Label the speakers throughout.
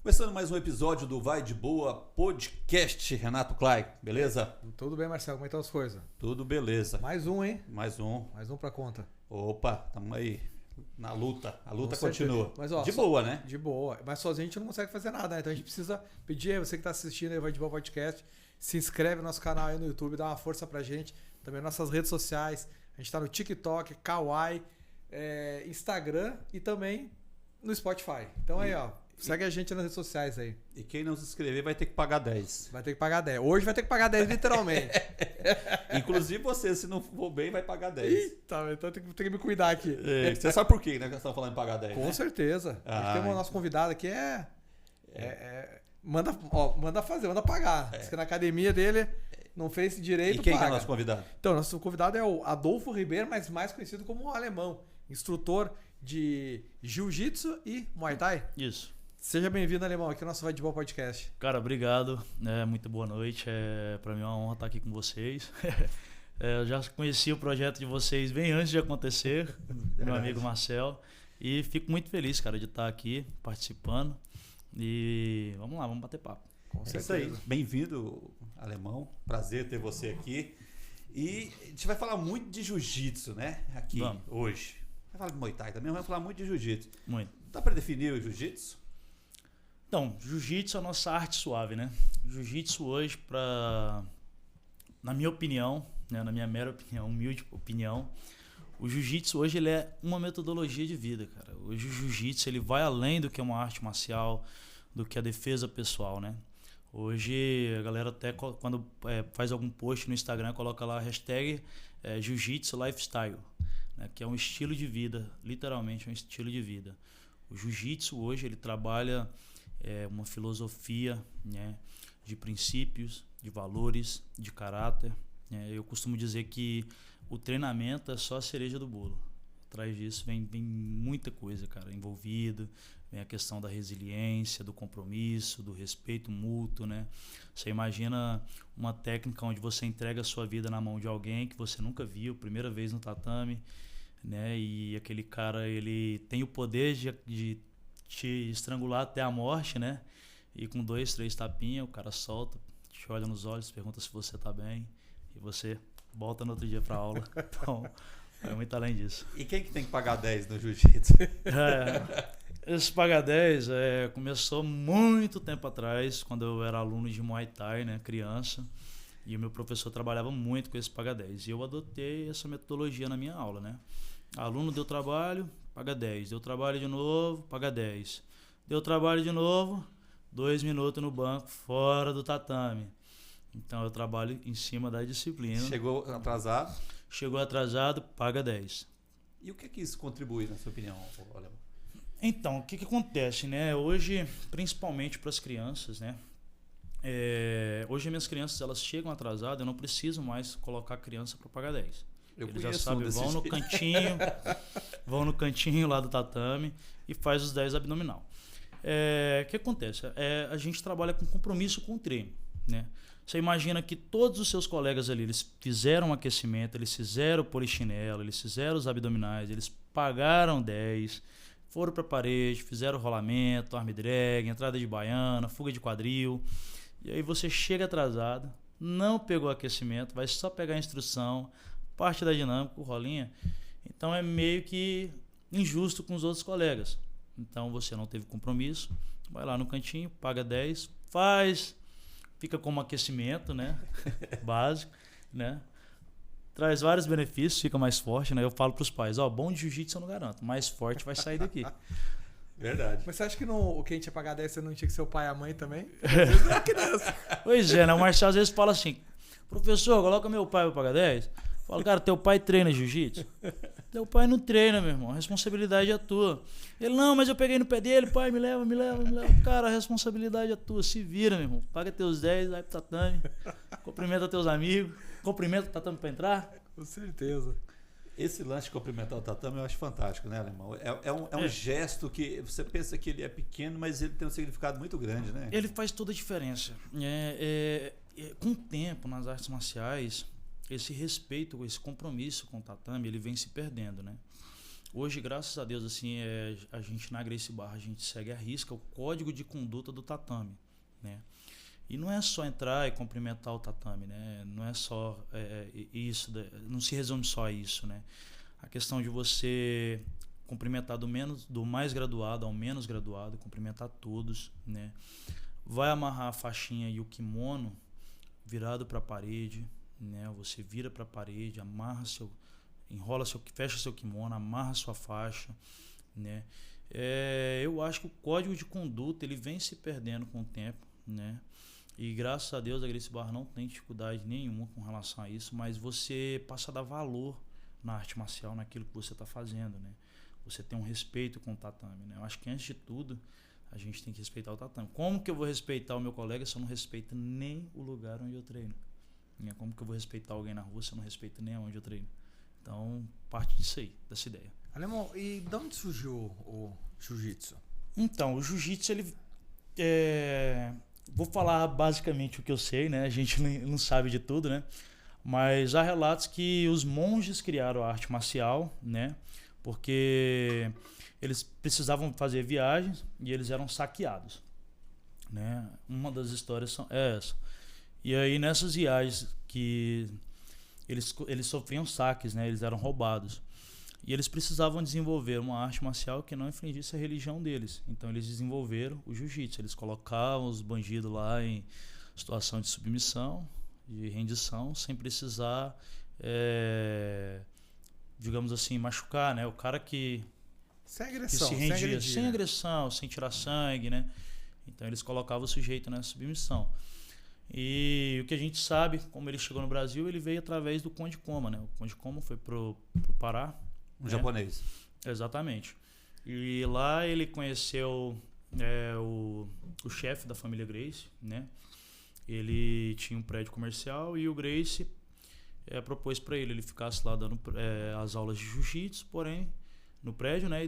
Speaker 1: Começando mais um episódio do Vai de Boa Podcast, Renato Klein, beleza?
Speaker 2: Tudo bem, Marcelo? Como é que estão as coisas?
Speaker 1: Tudo beleza.
Speaker 2: Mais um, hein?
Speaker 1: Mais um.
Speaker 2: Mais um pra conta.
Speaker 1: Opa, tamo aí na luta. A luta
Speaker 2: Com certeza.
Speaker 1: continua.
Speaker 2: Mas, ó,
Speaker 1: de boa, né?
Speaker 2: De boa. Mas sozinho a gente não consegue fazer nada, né? Então a gente precisa pedir aí, você que tá assistindo aí o Vai de Boa Podcast, se inscreve no nosso canal aí no YouTube, dá uma força pra gente. Também nas nossas redes sociais. A gente tá no TikTok, Kawaii, Instagram e também no Spotify. Então aí, ó. Segue a gente nas redes sociais aí.
Speaker 1: E quem não se inscrever vai ter que pagar 10.
Speaker 2: Vai ter que pagar 10. Hoje vai ter que pagar 10, literalmente.
Speaker 1: Inclusive você, se não for bem, vai pagar 10.
Speaker 2: Eita, então tem que me cuidar aqui.
Speaker 1: Você sabe por quê, né? Que nós estamos falando em pagar 10,
Speaker 2: Com
Speaker 1: né?
Speaker 2: certeza. A gente tem um nosso convidado aqui manda fazer, manda pagar. Diz que na academia dele não fez direito,
Speaker 1: E quem
Speaker 2: paga.
Speaker 1: é o nosso convidado?
Speaker 2: Então, nosso convidado é o Adolfo Ribeiro, mas mais conhecido como o Alemão. Instrutor de Jiu-Jitsu e Muay Thai.
Speaker 3: Isso.
Speaker 2: Seja bem-vindo, Alemão, aqui no nosso Vai de Boa Podcast.
Speaker 3: Cara, obrigado. Muito boa noite. Para mim é uma honra estar aqui com vocês. Eu já conheci o projeto de vocês bem antes de acontecer, meu amigo Marcel. E fico muito feliz, cara, de estar aqui participando. E vamos lá, vamos bater papo.
Speaker 2: Com
Speaker 1: É isso aí. Bem-vindo, Alemão. Prazer ter você aqui. E a gente vai falar muito de jiu-jitsu, né? Aqui, hoje. Vai falar de Muay Thai também, mas vai falar muito de jiu-jitsu.
Speaker 3: Muito.
Speaker 1: Dá para definir o jiu-jitsu?
Speaker 3: Então, jiu-jitsu é a nossa arte suave, né? Jiu-jitsu hoje, na minha opinião, né, na minha mera opinião, humilde opinião, o jiu-jitsu hoje ele é uma metodologia de vida, cara. Hoje o jiu-jitsu ele vai além do que é uma arte marcial, do que a defesa pessoal, né? Hoje a galera até quando faz algum post no Instagram coloca lá a hashtag jiu-jitsu lifestyle, né, que é um estilo de vida, literalmente um estilo de vida. O jiu-jitsu hoje ele trabalha uma filosofia, né, de princípios, de valores, de caráter. Eu costumo dizer que o treinamento é só a cereja do bolo. Atrás disso vem muita coisa, cara, envolvida. Vem a questão da resiliência, do compromisso, do respeito mútuo, né? Você imagina uma técnica onde você entrega a sua vida na mão de alguém que você nunca viu, primeira vez no tatame, né? E aquele cara, ele tem o poder de te estrangular até a morte, né? E com 2, 3 tapinhas, o cara solta, te olha nos olhos, pergunta se você tá bem e você volta no outro dia pra aula. Então, é muito além disso.
Speaker 1: E quem que tem que pagar 10 no jiu-jitsu?
Speaker 3: Esse pagar 10 começou muito tempo atrás, quando eu era aluno de Muay Thai, né, criança, e o meu professor trabalhava muito com esse pagar 10. E eu adotei essa metodologia na minha aula, né? Aluno deu trabalho, paga 10. Deu trabalho de novo, paga 10. Deu trabalho de novo, 2 minutos no banco, fora do tatame. Então eu trabalho em cima da disciplina.
Speaker 1: Chegou atrasado?
Speaker 3: Chegou atrasado, paga 10.
Speaker 1: E o que isso contribui, na sua opinião, Alemão?
Speaker 3: Então, o que acontece, né? Hoje, principalmente para as crianças, né? Hoje minhas crianças elas chegam atrasadas, eu não preciso mais colocar a criança para pagar 10. Eles já sabem, vão no cantinho lá do tatame e faz os 10 abdominal. O que acontece? A gente trabalha com compromisso com o treino, né? Você imagina que todos os seus colegas ali, eles fizeram um aquecimento, eles fizeram o polichinelo, eles fizeram os abdominais, eles pagaram 10, foram para a parede, fizeram rolamento, arm drag, entrada de baiana, fuga de quadril. E aí você chega atrasado, não pegou aquecimento, vai só pegar a instrução, parte da dinâmica, o rolinha. Então é meio que injusto com os outros colegas. Então você não teve compromisso, vai lá no cantinho, paga 10, fica como aquecimento, né? Básico, né? Traz vários benefícios, fica mais forte, né? Eu falo para os pais, bom de jiu-jitsu eu não garanto, mais forte vai sair daqui.
Speaker 1: Verdade.
Speaker 2: Mas você acha que o que a gente ia pagar 10 você não tinha que ser o pai e a mãe também?
Speaker 3: Pois é, né? O Marcelo às vezes fala assim, professor, coloca meu pai para pagar 10. Eu falo, cara, teu pai treina jiu-jitsu? Teu pai não treina, meu irmão, a responsabilidade é tua. Ele, não, mas eu peguei no pé dele, pai, me leva. Cara, a responsabilidade é tua, se vira, meu irmão. Paga teus 10, vai pro tatame, cumprimenta teus amigos, cumprimenta o tatame pra entrar.
Speaker 2: Com certeza.
Speaker 1: Esse lance de cumprimentar o tatame eu acho fantástico, né, Alemão? É um gesto que você pensa que ele é pequeno, mas ele tem um significado muito grande, né?
Speaker 3: Ele faz toda a diferença. Com o tempo, nas artes marciais, esse respeito, esse compromisso com o tatame, ele vem se perdendo, né? Hoje, graças a Deus, assim, a gente na Gracie Barra, a gente segue à risca o código de conduta do tatame, né? E não é só entrar e cumprimentar o tatame, né? Não é só isso, não se resume só a isso, né? A questão de você cumprimentar do mais graduado ao menos graduado, cumprimentar todos, né? Vai amarrar a faixinha e o kimono virado para a parede, né? Você vira para a parede, fecha seu kimono, amarra sua faixa, né? Eu acho que o código de conduta ele vem se perdendo com o tempo, né? E graças a Deus a Gracie Barra não tem dificuldade nenhuma com relação a isso, mas você passa a dar valor na arte marcial, naquilo que você está fazendo, né? Você tem um respeito com o tatame, né? Eu acho que antes de tudo a gente tem que respeitar o tatame. Como que eu vou respeitar o meu colega se eu não respeito nem o lugar onde eu treino? Como que eu vou respeitar alguém na rua se eu não respeito nem onde eu treino? Então, parte disso aí, dessa ideia.
Speaker 2: Alemão, e de onde surgiu o jiu-jitsu?
Speaker 3: Então, o jiu-jitsu, ele... Vou falar basicamente o que eu sei, né? A gente não sabe de tudo, né? Mas há relatos que os monges criaram a arte marcial, né? Porque eles precisavam fazer viagens e eles eram saqueados, né? Uma das histórias é essa. E aí, nessas viagens que eles sofriam saques, né? Eles eram roubados. E eles precisavam desenvolver uma arte marcial que não infringisse a religião deles. Então eles desenvolveram o jiu-jitsu. Eles colocavam os bandidos lá em situação de submissão, de rendição, sem precisar, digamos assim, machucar, né? O cara que
Speaker 2: sem agressão,
Speaker 3: que se rendia, sem agressão, sem tirar sangue, né? Então eles colocavam o sujeito nessa submissão. E o que a gente sabe, como ele chegou no Brasil, ele veio através do Conde Koma, né? O Conde Koma foi pro Pará.
Speaker 1: Um japonês.
Speaker 3: Exatamente. E lá ele conheceu o chefe da família Gracie, né? Ele tinha um prédio comercial e o Gracie propôs para ele ficasse lá dando as aulas de jiu-jitsu, porém no prédio, né?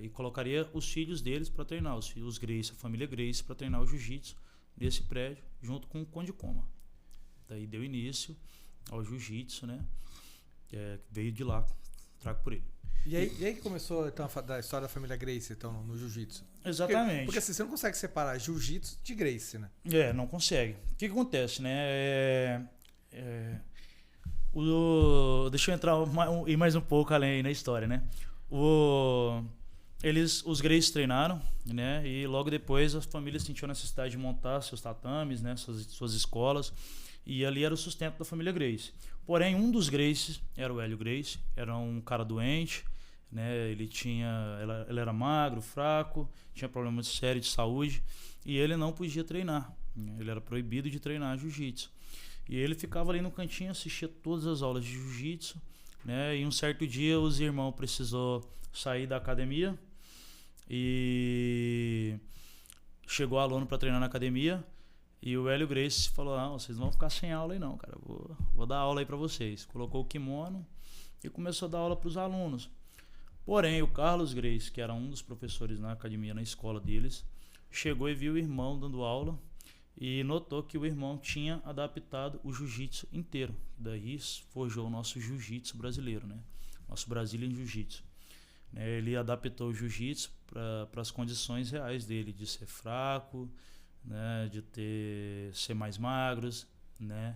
Speaker 3: E colocaria os filhos deles para treinar, os Gracie, a família Gracie, para treinar o jiu-jitsu nesse prédio, junto com o Conde Koma. Daí deu início ao jiu-jitsu, né? Veio de lá, trago por ele.
Speaker 2: E aí que começou então, a história da família Gracie então, no jiu-jitsu?
Speaker 3: Exatamente.
Speaker 2: Porque assim, você não consegue separar jiu-jitsu de Gracie, né?
Speaker 3: Não consegue. O que acontece, né? Deixa eu ir mais um pouco além na história, né? Os Gracie treinaram, né? E logo depois a família sentiu a necessidade de montar seus tatames, né? Suas escolas. E ali era o sustento da família Gracie. Porém, um dos Gracie era o Hélio Gracie, era um cara doente, né? Ele era magro, fraco, tinha problemas sérios de saúde e ele não podia treinar. Ele era proibido de treinar jiu-jitsu. E ele ficava ali no cantinho, assistia todas as aulas de jiu-jitsu, né? E um certo dia os irmãos precisou sair da academia e chegou aluno para treinar na academia. E o Hélio Gracie falou, não, vocês não vão ficar sem aula aí não, cara. Vou dar aula aí para vocês. Colocou o kimono e começou a dar aula para os alunos. Porém, o Carlos Gracie, que era um dos professores na academia, na escola deles, chegou e viu o irmão dando aula e notou que o irmão tinha adaptado o jiu-jitsu inteiro. Daí forjou o nosso jiu-jitsu brasileiro, né? Nosso Brazilian Jiu-Jitsu. Ele adaptou o jiu-jitsu para as condições reais dele, de ser fraco, né, de ser mais magros, né,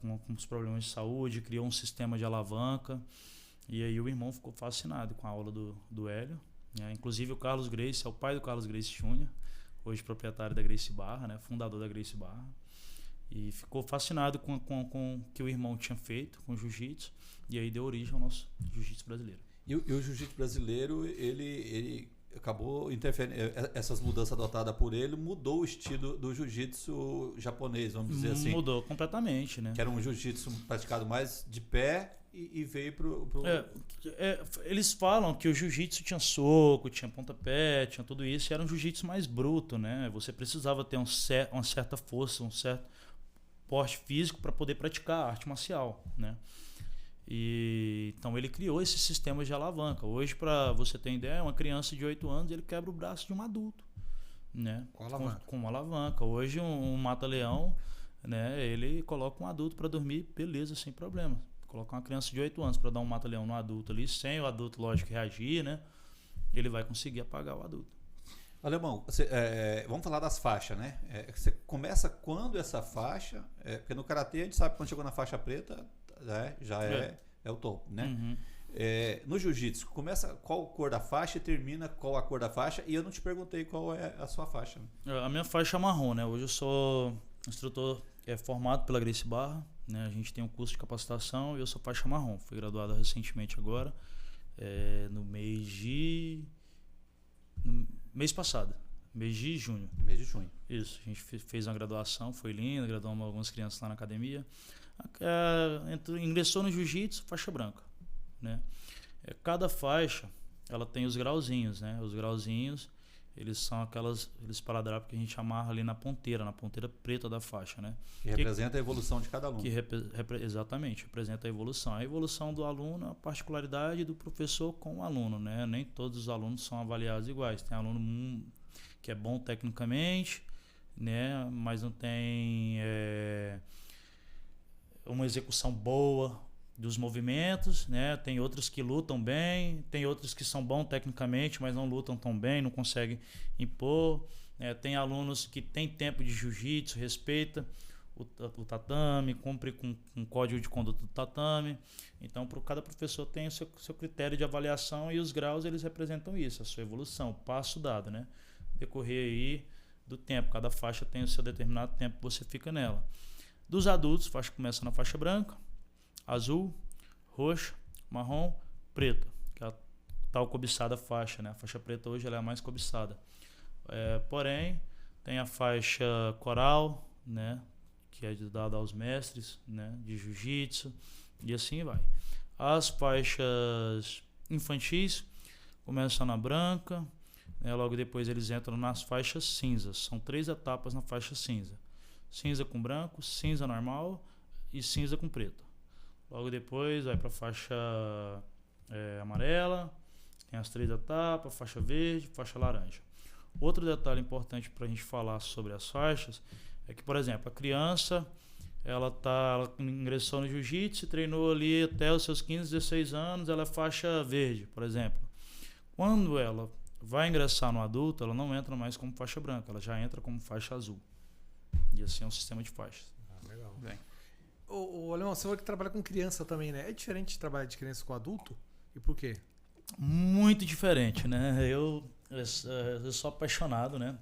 Speaker 3: com os problemas de saúde, criou um sistema de alavanca. E aí o irmão ficou fascinado com a aula do Hélio, né? Inclusive o Carlos Gracie é o pai do Carlos Gracie Jr., hoje proprietário da Gracie Barra, né, fundador da Gracie Barra, e ficou fascinado com o que o irmão tinha feito com o jiu-jitsu, e aí deu origem ao nosso jiu-jitsu brasileiro.
Speaker 1: E o jiu-jitsu brasileiro, ele acabou interferindo, essas mudanças adotadas por ele mudou o estilo do jiu-jitsu japonês, vamos dizer assim.
Speaker 3: Mudou completamente, né?
Speaker 1: Que era um jiu-jitsu praticado mais de pé e veio pro...
Speaker 3: Eles falam que o jiu-jitsu tinha soco, tinha pontapé, tinha tudo isso, e era um jiu-jitsu mais bruto, né? Você precisava ter uma certa força, um certo porte físico para poder praticar a arte marcial, né? E então ele criou esse sistema de alavanca. Hoje, para você ter ideia, uma criança de 8 anos ele quebra o braço de um adulto, né? Com uma alavanca. Hoje um mata-leão, né? Ele coloca um adulto para dormir, beleza, sem problema. Colocar uma criança de 8 anos para dar um mata-leão no adulto ali, sem o adulto, lógico, reagir, né? Ele vai conseguir apagar o adulto.
Speaker 1: Alemão, vamos falar das faixas, né? Você começa quando essa faixa... porque no karatê a gente sabe que quando chegou na faixa preta, já é o topo, né?
Speaker 3: Uhum.
Speaker 1: No jiu-jitsu, começa qual a cor da faixa e termina qual a cor da faixa. E eu não te perguntei qual é a sua faixa.
Speaker 3: A minha faixa é marrom, né? Hoje eu sou instrutor formado pela Gracie Barra, né? A gente tem um curso de capacitação e eu sou faixa marrom. Fui graduado recentemente agora, no mês passado, mês de junho.
Speaker 1: Mês de junho.
Speaker 3: Isso, a gente fez uma graduação, foi linda, graduamos algumas crianças lá na academia. Ingressou no jiu-jitsu, faixa branca, né? Cada faixa, ela tem os grauzinhos, né? Os grauzinhos, eles são aqueles esparadrapos que a gente amarra ali na ponteira preta da faixa, né?
Speaker 1: Que representa a evolução de cada aluno.
Speaker 3: Exatamente, representa a evolução. A evolução do aluno, a particularidade do professor com o aluno, né? Nem todos os alunos são avaliados iguais. Tem aluno que é bom tecnicamente, né? Mas não tem uma execução boa dos movimentos, né? Tem outros que lutam bem, tem outros que são bons tecnicamente, mas não lutam tão bem, não conseguem impor. Tem alunos que têm tempo de jiu-jitsu, respeita o tatame, cumpre com o código de conduta do tatame. Então, cada professor tem o seu critério de avaliação e os graus eles representam isso, a sua evolução, o passo dado, né? Decorrer aí do tempo, cada faixa tem o seu determinado tempo que você fica nela. Dos adultos, faixa começa na faixa branca, azul, roxa, marrom, preta, que é a tal cobiçada faixa, né? A faixa preta hoje ela é a mais cobiçada. Porém, tem a faixa coral, né? Que é dada aos mestres, né? De jiu-jitsu, e assim vai. As faixas infantis começam na branca, né? Logo depois eles entram nas faixas cinzas. São 3 etapas na faixa cinza. Cinza com branco, cinza normal e cinza com preto. Logo depois vai para a faixa amarela, tem as 3 etapas, faixa verde, faixa laranja. Outro detalhe importante para a gente falar sobre as faixas é que, por exemplo, a criança ela ingressou no jiu-jitsu, treinou ali até os seus 15, 16 anos, ela é faixa verde, por exemplo. Quando ela vai ingressar no adulto, ela não entra mais como faixa branca, ela já entra como faixa azul. E assim é um sistema de faixas.
Speaker 2: Legal.
Speaker 1: Bem.
Speaker 2: O Alemão, você falou que trabalha com criança também, né? É diferente de trabalhar de criança com adulto? E por quê?
Speaker 3: Muito diferente, né? Eu sou apaixonado, né?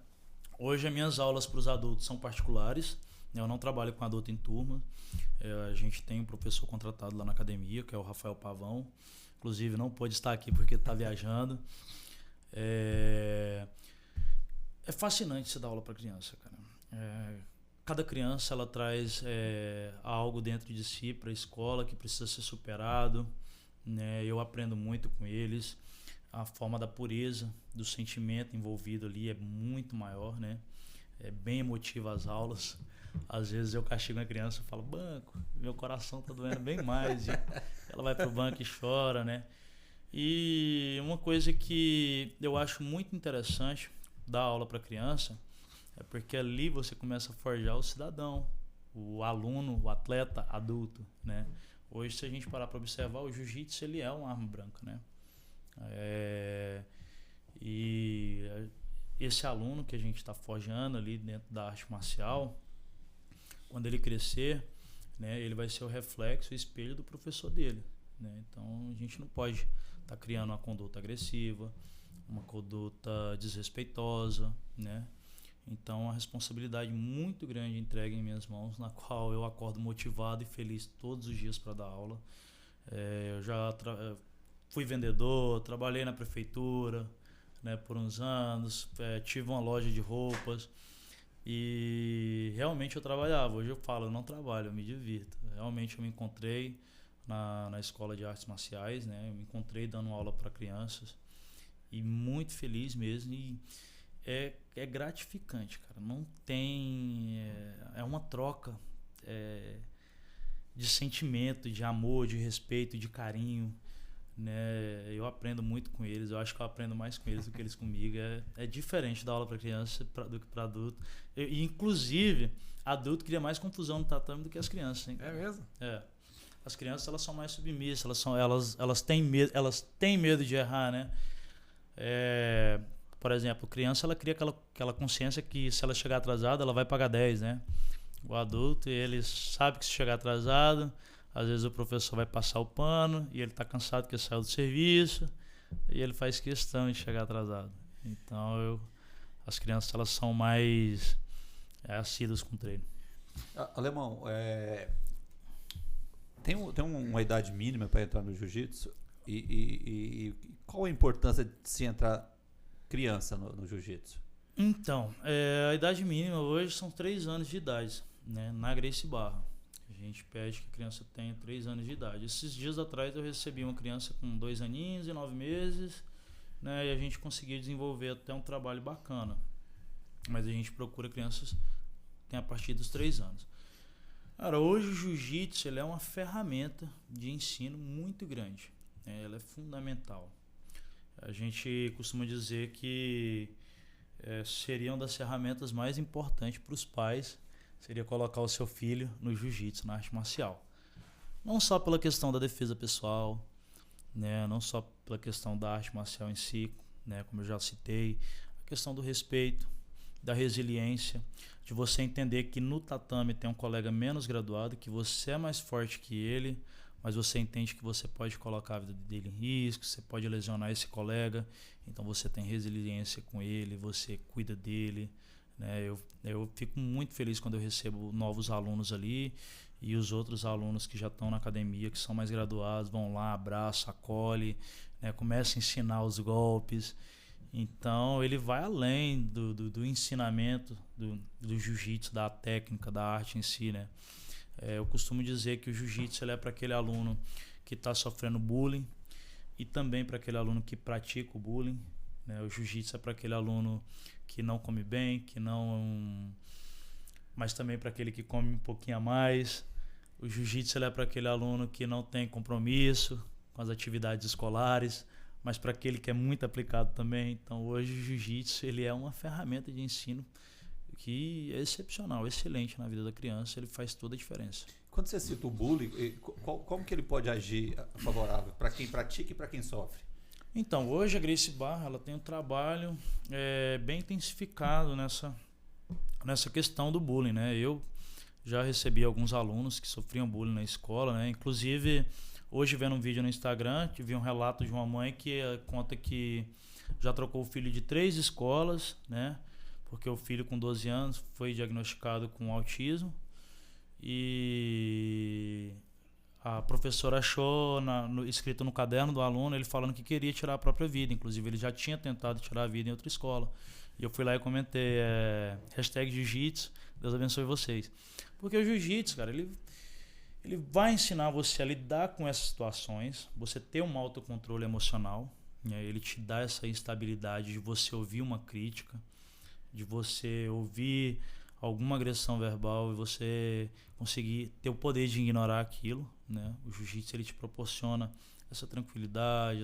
Speaker 3: Hoje as minhas aulas para os adultos são particulares. Eu não trabalho com adulto em turma. A gente tem um professor contratado lá na academia, que é o Rafael Pavão. Inclusive não pôde estar aqui porque está viajando. É fascinante você dar aula para criança, cara. Cada criança ela traz algo dentro de si para a escola que precisa ser superado, né? Eu aprendo muito com eles. A forma da pureza do sentimento envolvido ali é muito maior, né? É bem emotiva as aulas. Às vezes eu castigo uma criança e falo, banco, meu coração tá doendo bem mais. E ela vai pro banco e chora, né? E uma coisa que eu acho muito interessante dar aula para criança é porque ali você começa a forjar o cidadão, o aluno, o atleta adulto, né? Hoje, se a gente parar para observar, o jiu-jitsu ele é uma arma branca, né? E esse aluno que a gente está forjando ali dentro da arte marcial, quando ele crescer, né, ele vai ser o reflexo, o espelho do professor dele, né? Então, a gente não pode estar criando uma conduta agressiva, uma conduta desrespeitosa, né? Então, a responsabilidade muito grande entregue em minhas mãos, na qual eu acordo motivado e feliz todos os dias para dar aula. Eu já fui vendedor, trabalhei na prefeitura, né, por uns anos, tive uma loja de roupas e realmente eu trabalhava. Hoje eu falo, eu não trabalho, eu me divirto. Realmente eu me encontrei na escola de artes marciais, né? Eu me encontrei dando aula para crianças e muito feliz mesmo. E é gratificante, cara. Não tem... É uma troca de sentimento, de amor, de respeito, de carinho, né? Eu aprendo muito com eles. Eu acho que eu aprendo mais com eles do que eles comigo. É diferente da aula para criança do que para adulto. Inclusive, adulto cria mais confusão no tatame do que as crianças, hein?
Speaker 2: É mesmo?
Speaker 3: as crianças elas são mais submissas, elas têm medo de errar, né? Por exemplo, a criança ela cria aquela consciência que se ela chegar atrasada, ela vai pagar 10, né? O adulto, ele sabe que se chegar atrasado, às vezes o professor vai passar o pano e ele está cansado que saiu do serviço e ele faz questão de chegar atrasado. Então, as crianças elas são mais assíduas com o treino.
Speaker 1: Alemão, tem uma idade mínima para entrar no jiu-jitsu? E qual a importância de se entrar criança no jiu-jitsu?
Speaker 3: Então, a idade mínima hoje são 3 anos de idade, né? Na Gracie Barra. A gente pede que a criança tenha 3 anos de idade. Esses dias atrás eu recebi uma criança com 2 aninhos e 9 meses, né? E a gente conseguiu desenvolver até um trabalho bacana. Mas a gente procura crianças que têm a partir dos 3 anos. Cara, hoje o jiu-jitsu ele é uma ferramenta de ensino muito grande. Ela é fundamental. A gente costuma dizer que seria uma das ferramentas mais importantes para os pais, seria colocar o seu filho no jiu-jitsu, na arte marcial. Não só pela questão da defesa pessoal, né? Não só pela questão da arte marcial em si, né? Como eu já citei, a questão do respeito, da resiliência, de você entender que no tatame tem um colega menos graduado, que você é mais forte que ele, mas você entende que você pode colocar a vida dele em risco, você pode lesionar esse colega, então você tem resiliência com ele, você cuida dele, né? Eu fico muito feliz quando eu recebo novos alunos ali e os outros alunos que já estão na academia, que são mais graduados, vão lá, abraçam, acolhem, né? Começam a ensinar os golpes. Então ele vai além do ensinamento do jiu-jitsu, da técnica, da arte em si, né? Eu costumo dizer que o jiu-jitsu é para aquele aluno que está sofrendo bullying e também para aquele aluno que pratica o bullying, né? O jiu-jitsu é para aquele aluno que não come bem, mas também para aquele que come um pouquinho a mais. O jiu-jitsu é para aquele aluno que não tem compromisso com as atividades escolares, mas para aquele que é muito aplicado também. Então hoje o jiu-jitsu ele é uma ferramenta de ensino que é excepcional, excelente na vida da criança, ele faz toda a diferença.
Speaker 1: Quando você cita o bullying, como que ele pode agir favorável para quem pratica e para quem sofre?
Speaker 3: Então, hoje a Gracie Barra ela tem um trabalho bem intensificado nessa questão do bullying, né? Eu já recebi alguns alunos que sofriam bullying na escola, né? Inclusive, hoje vendo um vídeo no Instagram, tive um relato de uma mãe que conta que já trocou o filho de 3 escolas, né? Porque o filho com 12 anos foi diagnosticado com autismo e a professora achou escrito no caderno do aluno ele falando que queria tirar a própria vida. Inclusive ele já tinha tentado tirar a vida em outra escola. E eu fui lá e comentei hashtag jiu-jitsu, Deus abençoe vocês. Porque o jiu-jitsu, cara, ele vai ensinar você a lidar com essas situações, você ter um autocontrole emocional, né? Ele te dá essa estabilidade de você ouvir uma crítica, de você ouvir alguma agressão verbal e você conseguir ter o poder de ignorar aquilo, né? O jiu-jitsu ele te proporciona essa tranquilidade,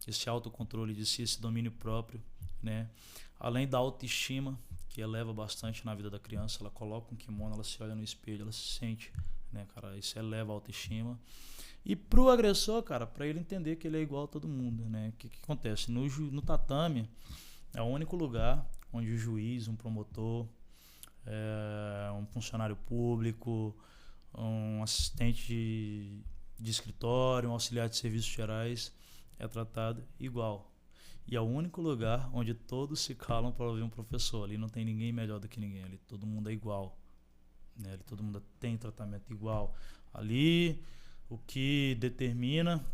Speaker 3: esse autocontrole de si, esse domínio próprio, né? Além da autoestima, que eleva bastante na vida da criança, ela coloca um kimono, ela se olha no espelho, ela se sente, né, cara? Isso eleva a autoestima. E pro agressor, cara, para ele entender que ele é igual a todo mundo, né? O que acontece? No tatame é o único lugar onde o juiz, um promotor, um funcionário público, um assistente de escritório, um auxiliar de serviços gerais é tratado igual. E é o único lugar onde todos se calam para ouvir um professor. Ali não tem ninguém melhor do que ninguém, ali todo mundo é igual, né? Ali todo mundo tem tratamento igual. Ali o que determina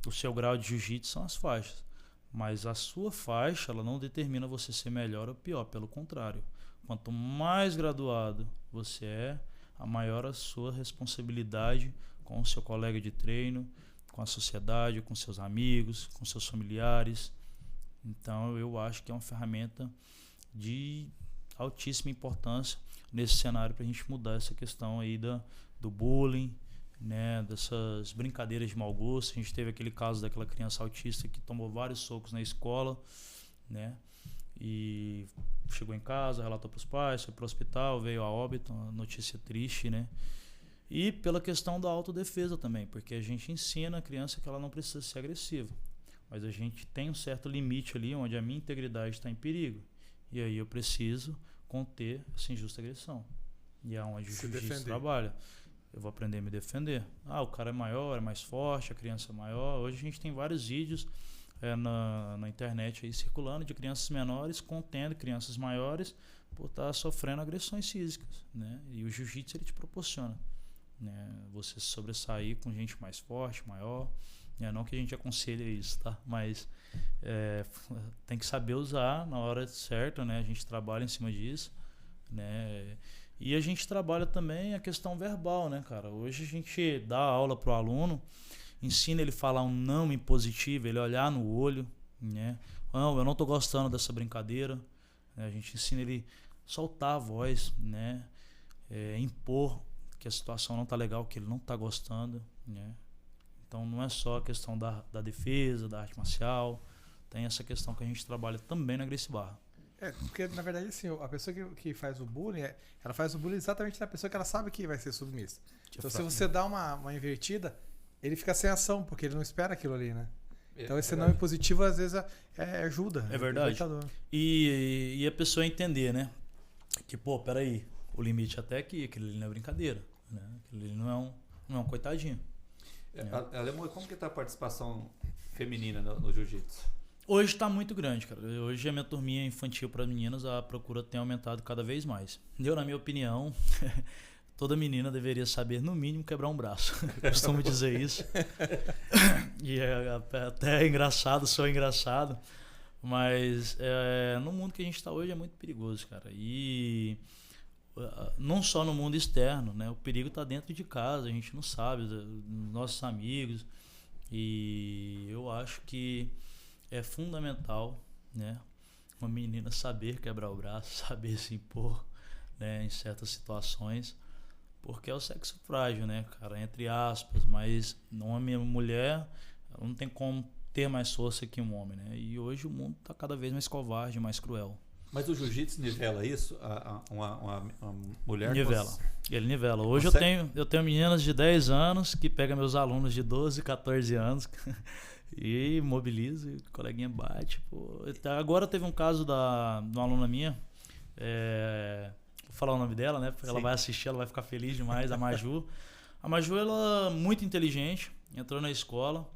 Speaker 3: o seu grau de jiu-jitsu são as faixas. Mas a sua faixa, ela não determina você ser melhor ou pior, pelo contrário. Quanto mais graduado você é, a maior a sua responsabilidade com o seu colega de treino, com a sociedade, com seus amigos, com seus familiares. Então eu acho que é uma ferramenta de altíssima importância nesse cenário para a gente mudar essa questão aí do bullying, né, dessas brincadeiras de mau gosto. A gente teve aquele caso daquela criança autista que tomou vários socos na escola, né, e chegou em casa, relatou para os pais, foi para o hospital, veio a óbito, uma notícia triste, né. E pela questão da autodefesa também, porque a gente ensina a criança que ela não precisa ser agressiva. Mas a gente tem um certo limite ali onde a minha integridade está em perigo. E aí eu preciso conter essa injusta agressão. E é onde o jiu-jitsu trabalha. Eu vou aprender a me defender. O cara é maior, é mais forte, a criança é maior. Hoje a gente tem vários vídeos na internet aí circulando de crianças menores contendo crianças maiores por estar sofrendo agressões físicas, né? E o jiu-jitsu ele te proporciona, né? Você sobressair com gente mais forte, maior. Não que a gente aconselhe isso, tá? Mas tem que saber usar na hora certa, né? A gente trabalha em cima disso, né? E a gente trabalha também a questão verbal, né, cara? Hoje a gente dá aula pro aluno, ensina ele a falar um não impositivo, ele olhar no olho, né? Não, eu não tô gostando dessa brincadeira. A gente ensina ele a soltar a voz, né? Impor que a situação não tá legal, que ele não tá gostando, né? Então não é só a questão da defesa, da arte marcial, tem essa questão que a gente trabalha também na Gracie Barra.
Speaker 2: Porque na verdade assim, a pessoa que faz o bullying, ela faz o bullying exatamente na pessoa que ela sabe que vai ser submissa. Então se você dá uma invertida, ele fica sem ação, porque ele não espera aquilo ali, né? Então esse não impositivo às vezes ajuda.
Speaker 3: É verdade. E a pessoa entender, né? Que, peraí, o limite até aqui, aquele ali não é brincadeira, né? Aquele ali não é um coitadinho.
Speaker 1: Alemão, como que está a participação feminina no jiu-jitsu?
Speaker 3: Hoje está muito grande, cara. Hoje a minha turminha infantil para meninas, a procura tem aumentado cada vez mais. Na minha opinião, toda menina deveria saber, no mínimo, quebrar um braço. Eu costumo dizer isso. E até é engraçado, sou engraçado. Mas no mundo que a gente está hoje é muito perigoso, cara. E não só no mundo externo, né? O perigo está dentro de casa, a gente não sabe, nossos amigos. E eu acho que é fundamental, né, uma menina saber quebrar o braço, saber se impor, né, em certas situações, porque é o sexo frágil, né, cara, entre aspas, mas uma mulher não tem como ter mais força que um homem, né, e hoje o mundo está cada vez mais covarde, mais cruel.
Speaker 1: Mas o jiu-jitsu nivela isso? Uma mulher...
Speaker 3: Nivela. Ele nivela. Hoje eu tenho meninas de 10 anos que pegam meus alunos de 12, 14 anos e mobiliza, e o coleguinha bate. Agora teve um caso de uma aluna minha, vou falar o nome dela, né? Porque ela vai assistir, ela vai ficar feliz demais, a Maju. A Maju, ela é muito inteligente, entrou na escola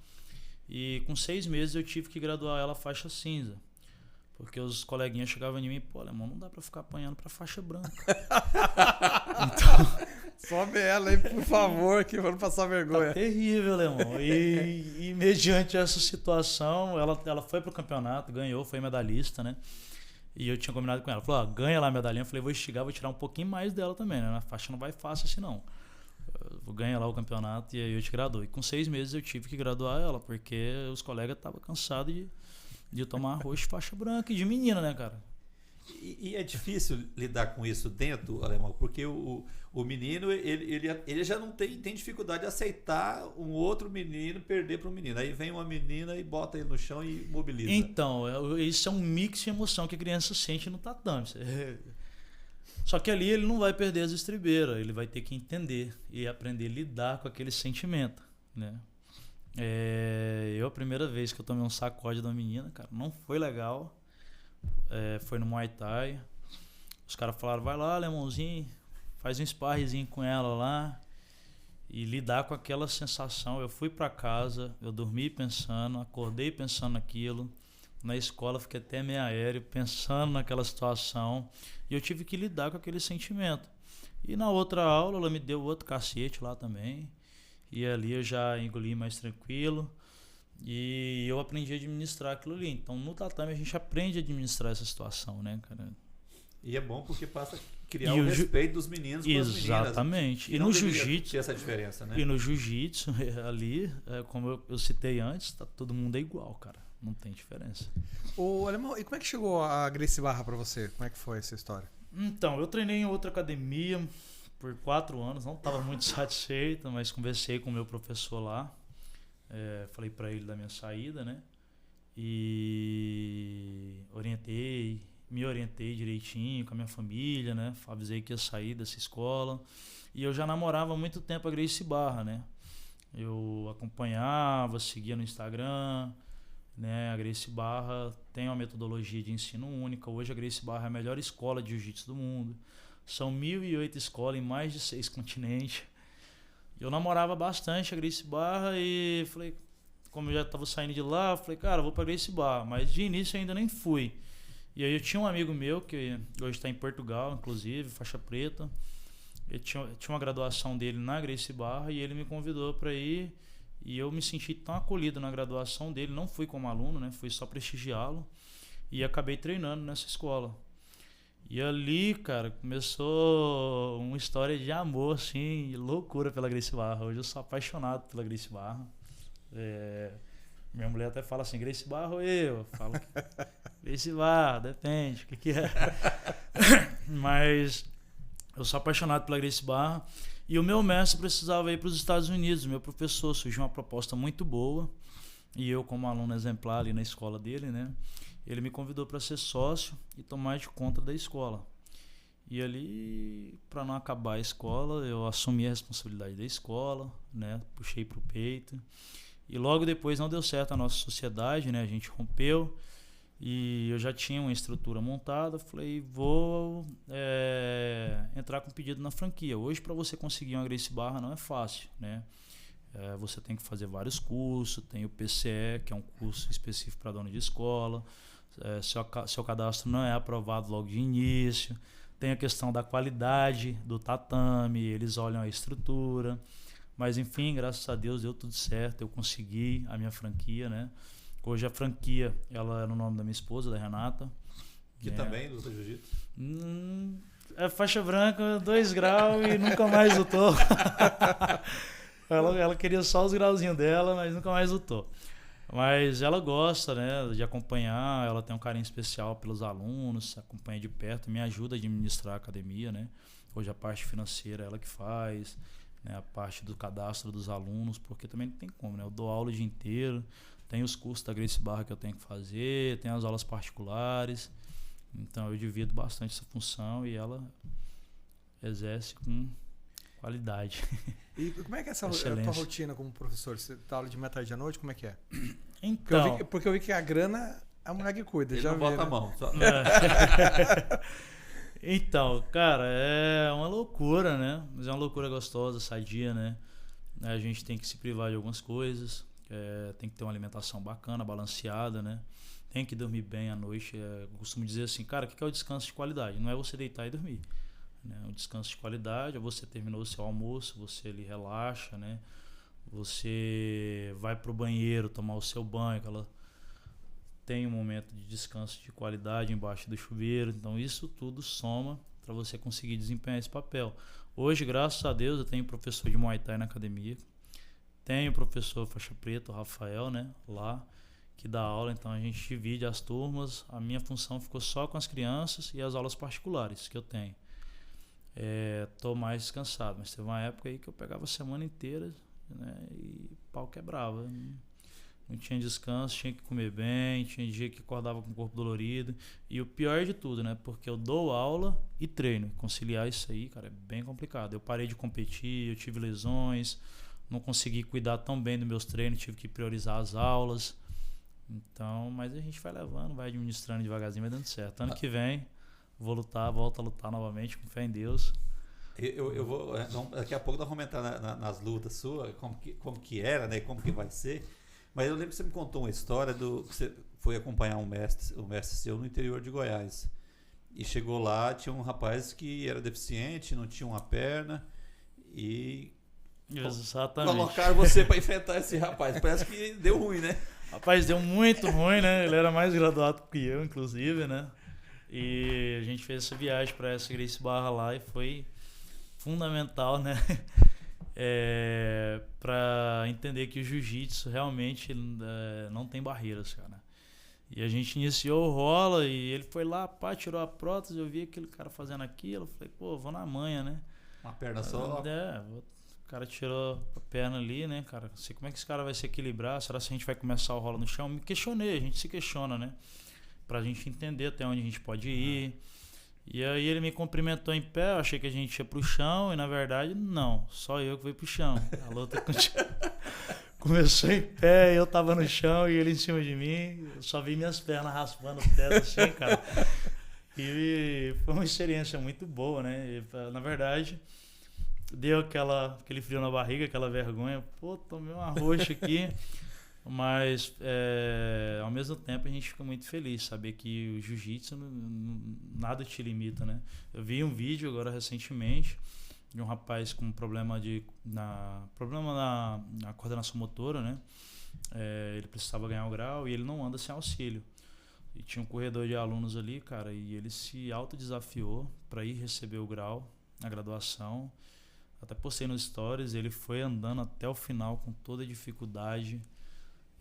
Speaker 3: e com 6 meses eu tive que graduar ela faixa cinza. Porque os coleguinhas chegavam em mim e, alemão, não dá pra ficar apanhando pra faixa branca. Então,
Speaker 2: sobe ela aí, por favor, que vamos passar vergonha.
Speaker 3: Tá terrível, alemão. E mediante essa situação, ela foi pro campeonato, ganhou, foi medalhista, né? E eu tinha combinado com ela. Falou, ganha lá a medalhinha. Eu falei, vou estigar, vou tirar um pouquinho mais dela também, né? A faixa não vai fácil assim, não. Eu vou ganhar lá o campeonato e aí eu te graduo. E com 6 meses eu tive que graduar ela, porque os colegas estavam cansados de tomar roxo e faixa branca, e de menina, né, cara?
Speaker 1: E é difícil lidar com isso dentro, alemão, porque o menino, ele já não tem dificuldade de aceitar um outro menino perder para um menino. Aí vem uma menina e bota ele no chão e mobiliza.
Speaker 3: Então, isso é um mix de emoção que a criança sente no tatame. Só que ali ele não vai perder as estribeiras, ele vai ter que entender e aprender a lidar com aquele sentimento, né? A primeira vez que eu tomei um sacode da menina, cara, não foi legal. Foi no Muay Thai. Os caras falaram, vai lá, alemãozinho, faz um sparrezinho com ela lá. E lidar com aquela sensação. Eu fui pra casa, eu dormi pensando, acordei pensando naquilo. Na escola fiquei até meio aéreo, pensando naquela situação. E eu tive que lidar com aquele sentimento. E na outra aula, ela me deu outro cacete lá também. E ali eu já engoli mais tranquilo. E eu aprendi a administrar aquilo ali. Então no tatame a gente aprende a administrar essa situação, né, cara?
Speaker 1: E é bom porque passa a criar o respeito dos meninos com as meninas.
Speaker 3: Exatamente. E no jiu-jitsu...
Speaker 1: essa diferença, né?
Speaker 3: E no jiu-jitsu, ali, como eu citei antes, todo mundo é igual, cara. Não tem diferença.
Speaker 2: Ô, Alemão, e como é que chegou a Gracie Barra pra você? Como é que foi essa história?
Speaker 3: Então, eu treinei em outra academia por 4 anos, não estava muito satisfeito, mas conversei com o meu professor lá, falei para ele da minha saída, né? E orientei, me orientei direitinho com a minha família, né? Avisei que ia sair dessa escola. E eu já namorava há muito tempo a Gracie Barra, né? Eu acompanhava, seguia no Instagram, né? A Gracie Barra tem uma metodologia de ensino única. Hoje a Gracie Barra é a melhor escola de jiu-jitsu do mundo. São 1.008 escolas em mais de 6 continentes. Eu namorava bastante a Gracie Barra e falei, como eu já estava saindo de lá, eu falei, cara, eu vou pra Gracie Barra. Mas de início eu ainda nem fui. E aí eu tinha um amigo meu, que hoje está em Portugal, inclusive, faixa preta. Ele tinha uma graduação dele na Gracie Barra e ele me convidou para ir. E eu me senti tão acolhido na graduação dele. Não fui como aluno, né? Fui só prestigiá-lo. E acabei treinando nessa escola. E ali, cara, começou uma história de amor, assim, loucura pela Gracie Barra. Hoje eu sou apaixonado pela Gracie Barra. Minha mulher até fala assim, Gracie Barra ou eu? Falo Gracie Barra, depende, o que é. Mas eu sou apaixonado pela Gracie Barra. E o meu mestre precisava ir para os Estados Unidos. O meu professor surgiu uma proposta muito boa. E eu, como aluno exemplar ali na escola dele, né? Ele me convidou para ser sócio e tomar de conta da escola. E ali, para não acabar a escola, eu assumi a responsabilidade da escola, né? Puxei para o peito. E logo depois não deu certo a nossa sociedade, né? A gente rompeu e eu já tinha uma estrutura montada. Falei, vou entrar com pedido na franquia. Hoje, para você conseguir uma Gracie Barra não é fácil, né? Você tem que fazer vários cursos. Tem o PCE, que é um curso específico para dono de escola. Seu cadastro não é aprovado logo de início. Tem a questão da qualidade do tatame, eles olham a estrutura. Mas enfim, graças a Deus deu tudo certo, eu consegui a minha franquia, né? Hoje a franquia, ela é no nome da minha esposa, da Renata.
Speaker 1: Que também luta jiu-jitsu?
Speaker 3: É faixa branca, 2 graus e nunca mais lutou. Ela queria só os grauzinhos dela, mas nunca mais lutou. Mas ela gosta, né, de acompanhar, ela tem um carinho especial pelos alunos, acompanha de perto, me ajuda a administrar a academia, né? Hoje a parte financeira é ela que faz, né, a parte do cadastro dos alunos, porque também não tem como, né? Eu dou aula o dia inteiro, tem os cursos da Gracie Barra que eu tenho que fazer, tem as aulas particulares, então eu divido bastante essa função e ela exerce com qualidade.
Speaker 2: E como é que é essa tua rotina como professor? Você dá aula de manhã, tarde à noite? Como é que é?
Speaker 3: Então,
Speaker 2: porque eu vi que a grana é a mulher que cuida.
Speaker 1: Ele
Speaker 2: já
Speaker 1: não bota a mão. Só...
Speaker 3: Então, cara, é uma loucura, né? Mas é uma loucura gostosa, sadia, né? A gente tem que se privar de algumas coisas, tem que ter uma alimentação bacana, balanceada, né? Tem que dormir bem à noite. Eu costumo dizer assim, cara, o que é o descanso de qualidade? Não é você deitar e dormir. Né? O descanso de qualidade é você terminou o seu almoço, você ali relaxa, né? Você vai pro banheiro tomar o seu banho, ela tem um momento de descanso de qualidade embaixo do chuveiro. Então isso tudo soma para você conseguir desempenhar esse papel. Hoje, graças a Deus, eu tenho professor de Muay Thai na academia, tenho professor faixa preta, o Rafael, né, lá, que dá aula. Então a gente divide as turmas. A minha função ficou só com as crianças e as aulas particulares que eu tenho. Tô mais descansado, mas teve uma época aí que eu pegava a semana inteira, né, e pau quebrava. Não tinha descanso, tinha que comer bem, tinha dia que acordava com o corpo dolorido. E o pior de tudo, né? Porque eu dou aula e treino. Conciliar isso aí, cara, é bem complicado. Eu parei de competir, eu tive lesões, não consegui cuidar tão bem dos meus treinos, tive que priorizar as aulas. Então, mas a gente vai levando, vai administrando devagarzinho, vai dando certo. Ano que vem, volto a lutar novamente, com fé em Deus.
Speaker 1: Eu vou, daqui a pouco nós vamos entrar nas lutas suas, como que era, né? Como que vai ser. Mas eu lembro que você me contou uma história que você foi acompanhar um mestre seu no interior de Goiás. E chegou lá, tinha um rapaz que era deficiente, não tinha uma perna e
Speaker 3: exatamente.
Speaker 1: Colocaram você para enfrentar esse rapaz. Parece que deu ruim, né?
Speaker 3: Rapaz, deu muito ruim, né? Ele era mais graduado que eu, inclusive, né? E a gente fez essa viagem para essa Gracie Barra lá e foi fundamental, né? Para entender que o jiu-jitsu realmente não tem barreiras, cara. E a gente iniciou o rola e ele foi lá, tirou a prótese, eu vi aquele cara fazendo aquilo, eu falei, pô, vou na manha, né?
Speaker 1: Uma perna só?
Speaker 3: O cara tirou a perna ali, né, cara? Não sei como é que esse cara vai se equilibrar, será que a gente vai começar o rola no chão? Me questionei, a gente se questiona, né? pra gente entender até onde a gente pode ir. E aí ele me cumprimentou em pé, eu achei que a gente ia pro chão, e na verdade, não, só eu que fui pro chão. A luta começou em pé, eu tava no chão e ele em cima de mim, eu só vi minhas pernas raspando o teto assim, cara. E foi uma experiência muito boa, né? E, na verdade, deu aquele frio na barriga, aquela vergonha, pô, tomei uma roxa aqui. Mas, ao mesmo tempo, a gente fica muito feliz saber que o jiu-jitsu nada te limita, né? Eu vi um vídeo agora recentemente de um rapaz com problema na coordenação motora, né? Ele precisava ganhar o grau e ele não anda sem auxílio. E tinha um corredor de alunos ali, cara, e ele se autodesafiou para ir receber o grau na graduação. Até postei nos stories, ele foi andando até o final com toda a dificuldade.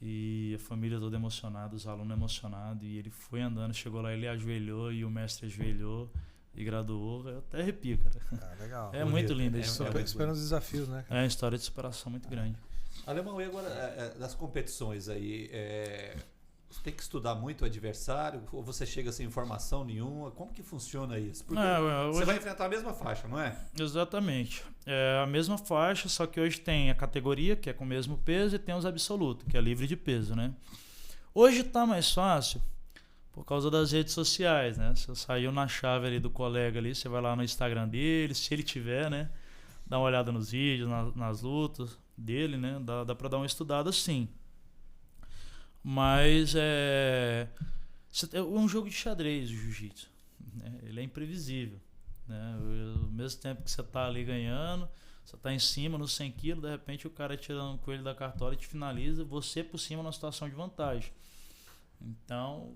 Speaker 3: E a família toda emocionada, os alunos emocionados, e ele foi andando, chegou lá, ele ajoelhou e o mestre ajoelhou e graduou. Eu até arrepio, cara.
Speaker 2: Legal.
Speaker 3: É muito lindo isso.
Speaker 2: Superando os desafios, né?
Speaker 3: É uma história de superação muito grande.
Speaker 1: Alemão, e agora das competições aí, você tem que estudar muito o adversário, ou você chega sem informação nenhuma? Como que funciona isso? Porque você vai enfrentar a mesma faixa, não é?
Speaker 3: Exatamente. É a mesma faixa, só que hoje tem a categoria, que é com o mesmo peso, e tem os absolutos, que é livre de peso, né? Hoje tá mais fácil por causa das redes sociais, né? Você saiu na chave ali do colega ali, você vai lá no Instagram dele, se ele tiver, né? Dá uma olhada nos vídeos, nas lutas dele, né? Dá pra dar uma estudada sim. Mas é um jogo de xadrez o jiu-jitsu, né? Ele é imprevisível, né? Ao mesmo tempo que você tá ali ganhando, você tá em cima nos 100 kg, de repente o cara tirando o coelho da cartola e te finaliza, você por cima numa situação de vantagem. Então,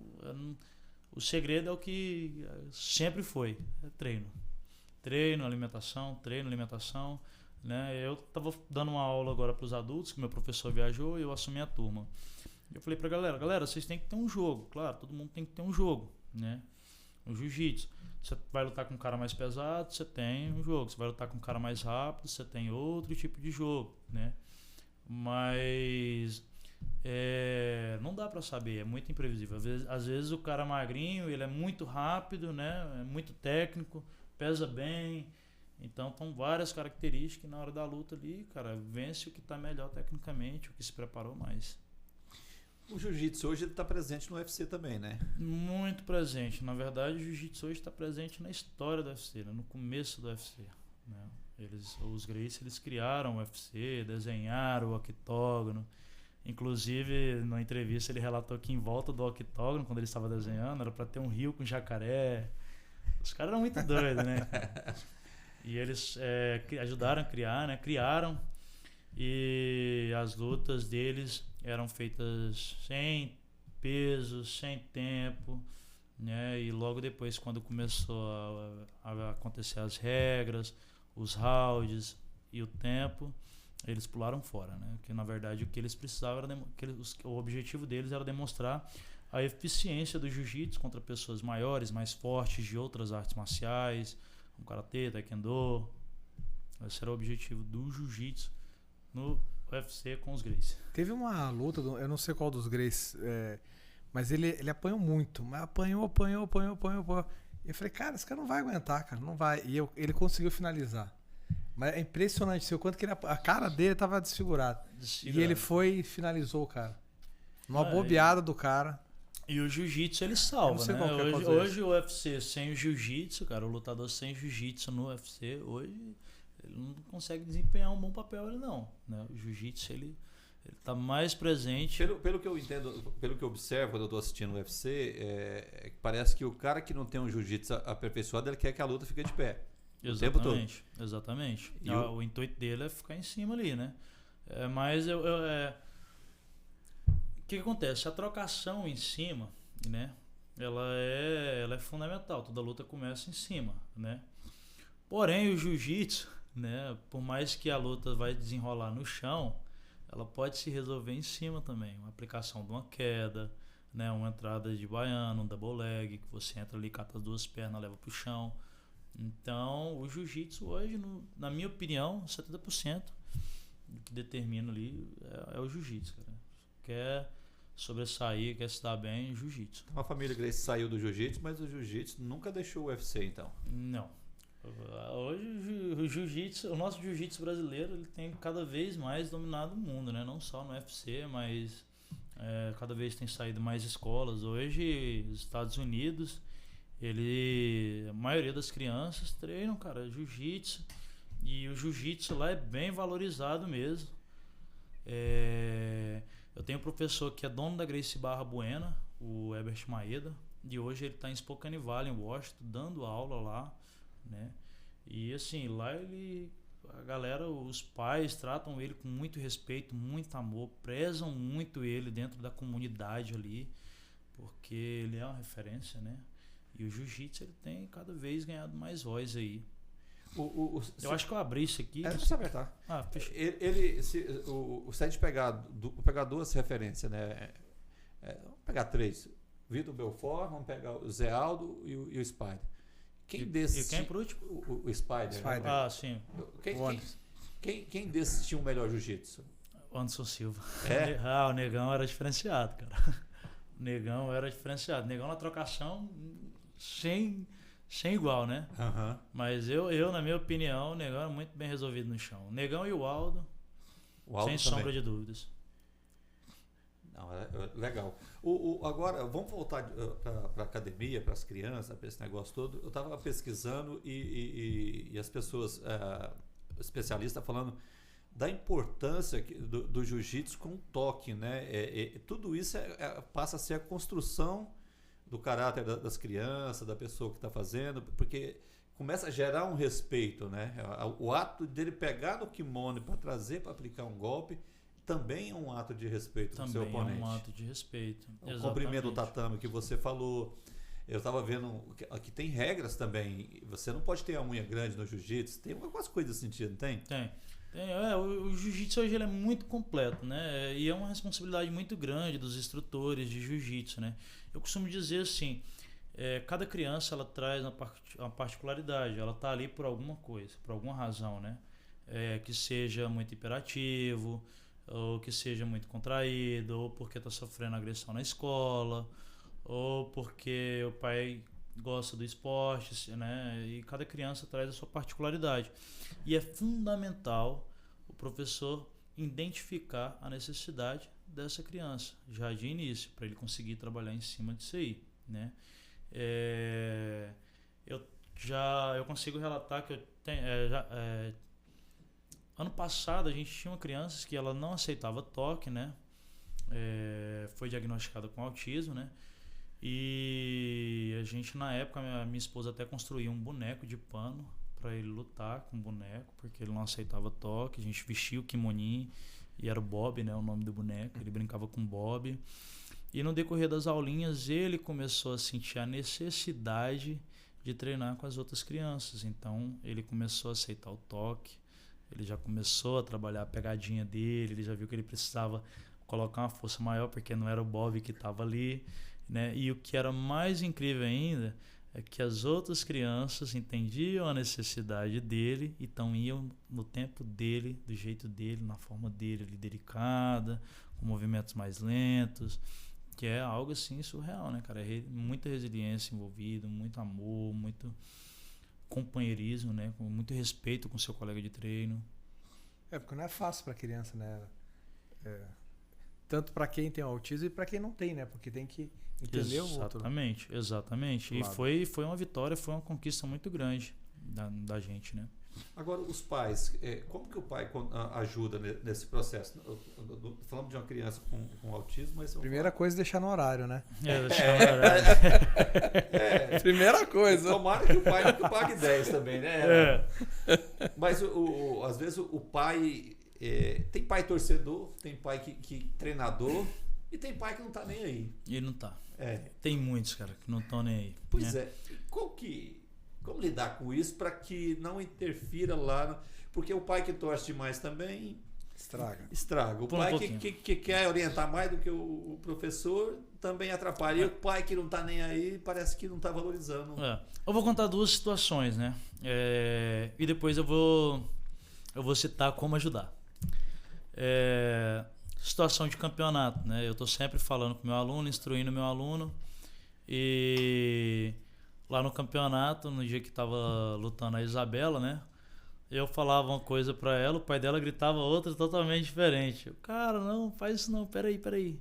Speaker 3: o segredo é o que sempre foi, é treino. Treino, alimentação, né? Eu tava dando uma aula agora para os adultos, que meu professor viajou e eu assumi a turma. Eu falei pra galera, vocês têm que ter um jogo. Claro, todo mundo tem que ter um jogo, né? O jiu-jitsu. Você vai lutar com um cara mais pesado, você tem um jogo. Você vai lutar com um cara mais rápido, você tem outro tipo de jogo, né? Mas não dá pra saber, é muito imprevisível. Às vezes o cara magrinho, ele é muito rápido, né? É muito técnico, pesa bem. Então, são várias características que na hora da luta ali, cara, vence o que tá melhor tecnicamente, o que se preparou mais.
Speaker 1: O jiu-jitsu hoje está presente no UFC também, né?
Speaker 3: Muito presente. Na verdade, o jiu-jitsu hoje está presente na história do UFC, né? No começo do UFC. Né? Os Gracie, eles criaram o UFC, desenharam o octógono. Inclusive, na entrevista, ele relatou que em volta do octógono, quando ele estava desenhando, era para ter um rio com jacaré. Os caras eram muito doidos, né? E eles ajudaram a criar, né? Criaram. E as lutas deles eram feitas sem peso, sem tempo, né? E logo depois, quando começou a acontecer as regras, os rounds e o tempo, eles pularam fora, né? Que na verdade o que eles precisavam era o objetivo deles era demonstrar a eficiência do jiu-jitsu contra pessoas maiores, mais fortes de outras artes marciais, como karatê, taekwondo. Esse era o objetivo do jiu-jitsu no UFC com os Gracie.
Speaker 2: Teve uma luta, eu não sei qual dos Gracie, mas ele apanhou muito, mas apanhou. E eu falei, cara, esse cara não vai aguentar, cara, não vai. E ele conseguiu finalizar. Mas é impressionante o quanto que a cara dele tava desfigurada. E ele foi e finalizou o cara. Uma bobeada do cara.
Speaker 3: E o jiu-jitsu ele salva, né? Hoje o UFC sem o jiu-jitsu, cara, o lutador sem jiu-jitsu no UFC, hoje ele não consegue desempenhar um bom papel, ele não, né? O jiu-jitsu ele tá mais presente.
Speaker 1: Pelo que eu entendo, pelo que eu observo quando eu tô assistindo o UFC, parece que o cara que não tem um jiu-jitsu aperfeiçoado, ele quer que a luta fique de pé.
Speaker 3: Exatamente, o tempo todo. Exatamente. O intuito dele é ficar em cima ali, né? Mas o que acontece? A trocação em cima, né? Ela é fundamental. Toda luta começa em cima, né? Porém, o jiu-jitsu, né? Por mais que a luta vai desenrolar no chão, ela pode se resolver em cima também. Uma aplicação de uma queda, né? Uma entrada de baiano, um double leg, que você entra ali, cata as duas pernas, leva pro chão. Então, o jiu-jitsu hoje, na minha opinião, 70% do que determina ali é o jiu-jitsu, cara. sobressair, quer se dar bem, jiu-jitsu.
Speaker 1: A família Gracie saiu do jiu-jitsu, mas o jiu-jitsu nunca deixou o UFC, então.
Speaker 3: Não. Hoje o jiu-jitsu, o nosso jiu-jitsu brasileiro, ele tem cada vez mais dominado o mundo, né? Não só no UFC, mas cada vez tem saído mais escolas. Hoje, os Estados Unidos, a maioria das crianças treinam, cara, jiu-jitsu. E o jiu-jitsu lá é bem valorizado mesmo. Eu tenho um professor que é dono da Gracie Barra Buena, o Herbert Maeda, e hoje ele está em Spokane Valley, em Washington, dando aula lá, né? E assim, lá a galera, os pais tratam ele com muito respeito, muito amor, prezam muito ele dentro da comunidade ali, porque ele é uma referência, né? E o jiu-jitsu ele tem cada vez ganhado mais voz aí. Eu acho que eu abri isso aqui.
Speaker 1: Não precisa apertar.
Speaker 3: Fechou.
Speaker 1: Se a gente pegar duas referências, né? Vamos pegar três. Vitor Belfort, vamos pegar o Zé Aldo e o Spider. Quem desses?
Speaker 3: E quem por último?
Speaker 1: O Spider.
Speaker 2: Spider.
Speaker 3: Ah, sim.
Speaker 1: Quem desses tinha o melhor jiu-jitsu?
Speaker 3: O Anderson Silva.
Speaker 1: É?
Speaker 3: O Negão era diferenciado, cara. O Negão era diferenciado. O Negão na trocação, sem igual, né?
Speaker 1: Uhum.
Speaker 3: Mas eu, na minha opinião, o Negão é muito bem resolvido no chão. O Negão e o Aldo sem
Speaker 1: também.
Speaker 3: sombra de dúvidas.
Speaker 1: Não, legal. Agora, vamos voltar para a academia, para as crianças, para esse negócio todo. Eu estava pesquisando e as pessoas, especialistas, falando da importância do jiu-jitsu com toque, né? Tudo isso passa a ser a construção do caráter das crianças, da pessoa que está fazendo, porque começa a gerar um respeito, né? O ato dele pegar no kimono para trazer para aplicar um golpe também é um ato de respeito com o seu oponente.
Speaker 3: Também é um ato de respeito.
Speaker 1: O comprimento do tatame que você falou, eu estava vendo que tem regras também. Você não pode ter a unha grande no jiu-jitsu. Tem algumas coisas nesse sentido, não tem?
Speaker 3: Tem. O jiu-jitsu hoje ele é muito completo, né? E é uma responsabilidade muito grande dos instrutores de jiu-jitsu, né? Eu costumo dizer assim, cada criança ela traz uma particularidade, ela está ali por alguma coisa, por alguma razão, né? Que seja muito hiperativo, ou que seja muito contraído, ou porque está sofrendo agressão na escola, ou porque o pai gosta do esporte, né? E cada criança traz a sua particularidade. E é fundamental o professor identificar a necessidade dessa criança, já de início, para ele conseguir trabalhar em cima disso aí, né? Eu consigo relatar que ano passado a gente tinha uma criança que ela não aceitava toque, né? Foi diagnosticada com autismo, né? E a gente, na época, minha esposa até construiu um boneco de pano para ele lutar com o boneco, porque ele não aceitava toque. A gente vestia o kimoninho e era o Bob, né? O nome do boneco. Ele brincava com o Bob. E no decorrer das aulinhas, ele começou a sentir a necessidade de treinar com as outras crianças. Então, ele começou a aceitar o toque. Ele já começou a trabalhar a pegadinha dele. Ele já viu que ele precisava colocar uma força maior, porque não era o Bob que estava ali, né? E o que era mais incrível ainda é que as outras crianças entendiam a necessidade dele, então iam no tempo dele, do jeito dele, na forma dele, ali, delicada, com movimentos mais lentos, que é algo assim surreal, né, cara? Muita resiliência envolvida, muito amor, muito companheirismo, né? Com muito respeito com seu colega de treino.
Speaker 2: Porque não é fácil para criança, né? Tanto para quem tem autismo e para quem não tem, né? Porque tem que entender o outro.
Speaker 3: Exatamente. E foi uma vitória, foi uma conquista muito grande da gente, né?
Speaker 1: Agora, os pais, como que o pai ajuda nesse processo? Falamos de uma criança com autismo, mas...
Speaker 2: Primeira coisa, deixar no horário, né?
Speaker 3: Deixar no horário.
Speaker 2: Primeira coisa.
Speaker 1: Tomara que o pai nunca pague 10 também, né? Mas, às vezes, o pai... tem pai torcedor, tem pai que treinador, e tem pai que não tá nem aí.
Speaker 3: E não tá. Tem muitos, cara, que não estão nem aí.
Speaker 1: Pois é. Como lidar com isso para que não interfira lá? Porque o pai que torce demais também estraga. O pai que quer orientar mais do que o professor também atrapalha. E o pai que não está nem aí parece que não está valorizando.
Speaker 3: Eu vou contar duas situações, né? E depois eu vou citar como ajudar. situação de campeonato, né? Eu tô sempre falando com o meu aluno, instruindo o meu aluno. E lá no campeonato, no dia que tava lutando a Isabela, né? Eu falava uma coisa pra ela, o pai dela gritava outra totalmente diferente. Eu, cara, não, faz isso não, peraí.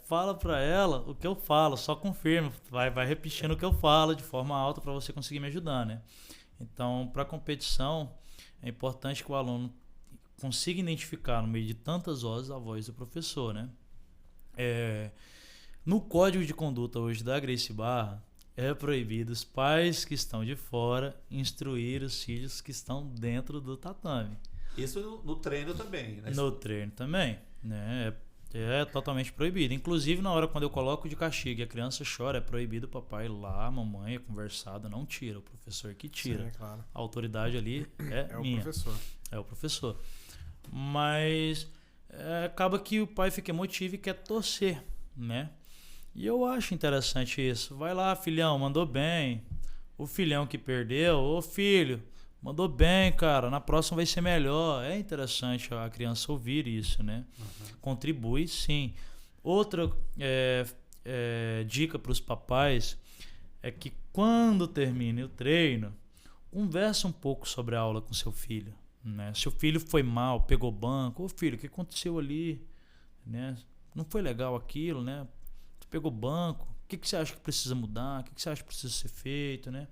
Speaker 3: Fala pra ela o que eu falo, só confirma, vai repetindo o que eu falo de forma alta pra você conseguir me ajudar, né? Então, pra competição, é importante que o aluno consiga identificar no meio de tantas vozes a voz do professor, né? No código de conduta hoje da Gracie Barra, é proibido os pais que estão de fora instruir os filhos que estão dentro do tatame.
Speaker 1: Isso no treino também, né?
Speaker 3: No treino também, né? É totalmente proibido. Inclusive, na hora quando eu coloco de castigo e a criança chora, é proibido o papai ir lá, a mamãe é conversado, não tira. O professor que tira.
Speaker 2: Sim, claro.
Speaker 3: A autoridade ali é minha.
Speaker 2: O professor.
Speaker 3: É o professor. Mas acaba que o pai fica emotivo e quer torcer, né? E eu acho interessante isso. Vai lá, filhão, mandou bem. O filhão que perdeu, ô filho, mandou bem, cara. Na próxima vai ser melhor. É interessante a criança ouvir isso, né? Uhum. Contribui, sim. Outra dica para os papais é que quando termine o treino, conversa um pouco sobre a aula com seu filho, né? Se o filho foi mal, pegou banco, ô filho, o que aconteceu ali? Né? Não foi legal aquilo, né? Pegou banco, o que você acha que precisa mudar, o que você acha que precisa ser feito, né?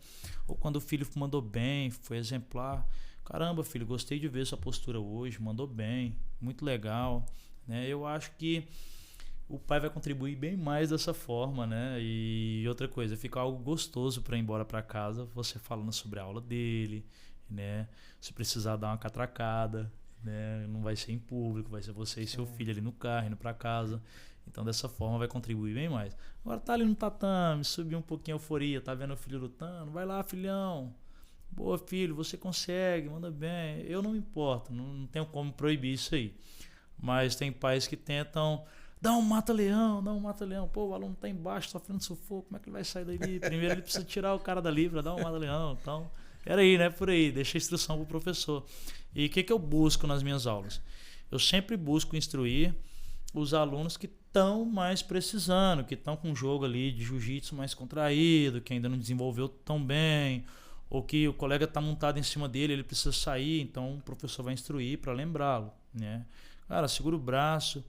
Speaker 3: Ou quando o filho mandou bem, foi exemplar, caramba filho, gostei de ver sua postura hoje, mandou bem, muito legal, né? Eu acho que o pai vai contribuir bem mais dessa forma, né? E outra coisa, fica algo gostoso para ir embora para casa, você falando sobre a aula dele, né? Se precisar dar uma catracada, né? Não vai ser em público, vai ser você e seu filho ali no carro, indo para casa. Então, dessa forma, vai contribuir bem mais. Agora, tá ali no tatame, subiu um pouquinho a euforia, tá vendo o filho lutando, vai lá, filhão. Boa, filho, você consegue, manda bem. Eu não me importo, não tenho como proibir isso aí. Mas tem pais que tentam, dá um mata-leão. Pô, o aluno tá embaixo, sofrendo sufoco, como é que ele vai sair dali? Primeiro ele precisa tirar o cara dali para dar um mata-leão. Então, peraí, né, por aí, deixa a instrução pro professor. E o que eu busco nas minhas aulas? Eu sempre busco instruir os alunos que estão mais precisando, que estão com um jogo ali de jiu-jitsu mais contraído, que ainda não desenvolveu tão bem, ou que o colega está montado em cima dele, ele precisa sair, então o professor vai instruir para lembrá-lo, né? Cara, segura o braço,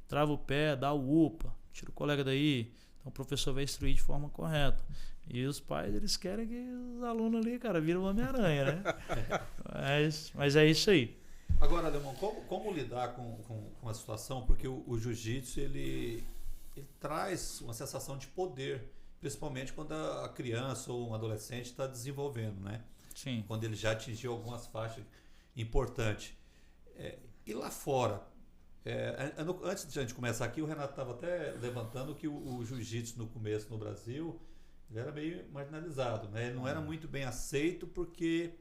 Speaker 3: trava o pé, dá o upa, tira o colega daí, então o professor vai instruir de forma correta. E os pais, eles querem que os alunos ali, cara, viram uma Homem-Aranha, né? mas é isso aí.
Speaker 1: Agora, Alemão, como lidar com a situação? Porque o jiu-jitsu ele traz uma sensação de poder, principalmente quando a criança ou um adolescente está desenvolvendo, né?
Speaker 3: Sim.
Speaker 1: Quando ele já atingiu algumas faixas importantes. E lá fora, antes de a gente começar aqui, o Renato estava até levantando que o jiu-jitsu no começo no Brasil ele era meio marginalizado, né? Ele não era muito bem aceito porque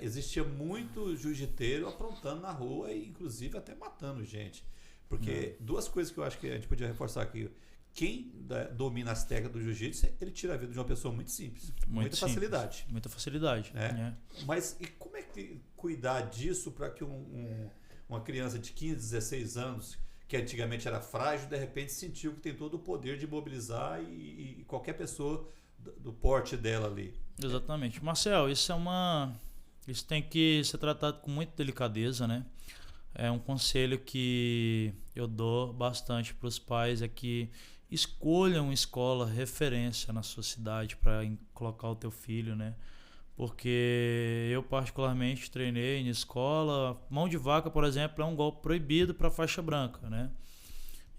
Speaker 1: existia muito jiu-jiteiro aprontando na rua e inclusive até matando gente. Porque duas coisas que eu acho que a gente podia reforçar aqui. Quem domina as técnicas do jiu-jitsu, ele tira a vida de uma pessoa muito simples. Muita facilidade.
Speaker 3: Muita facilidade.
Speaker 1: Mas e como é que cuidar disso para que uma criança de 15, 16 anos, que antigamente era frágil, de repente sentiu que tem todo o poder de mobilizar e qualquer pessoa do porte dela ali?
Speaker 3: Exatamente. Marcel, isso tem que ser tratado com muita delicadeza, né? É um conselho que eu dou bastante para os pais, é que escolham escola referência na sua cidade para colocar o teu filho, né? Porque eu particularmente treinei em escola, mão de vaca, por exemplo, é um golpe proibido para faixa branca, né?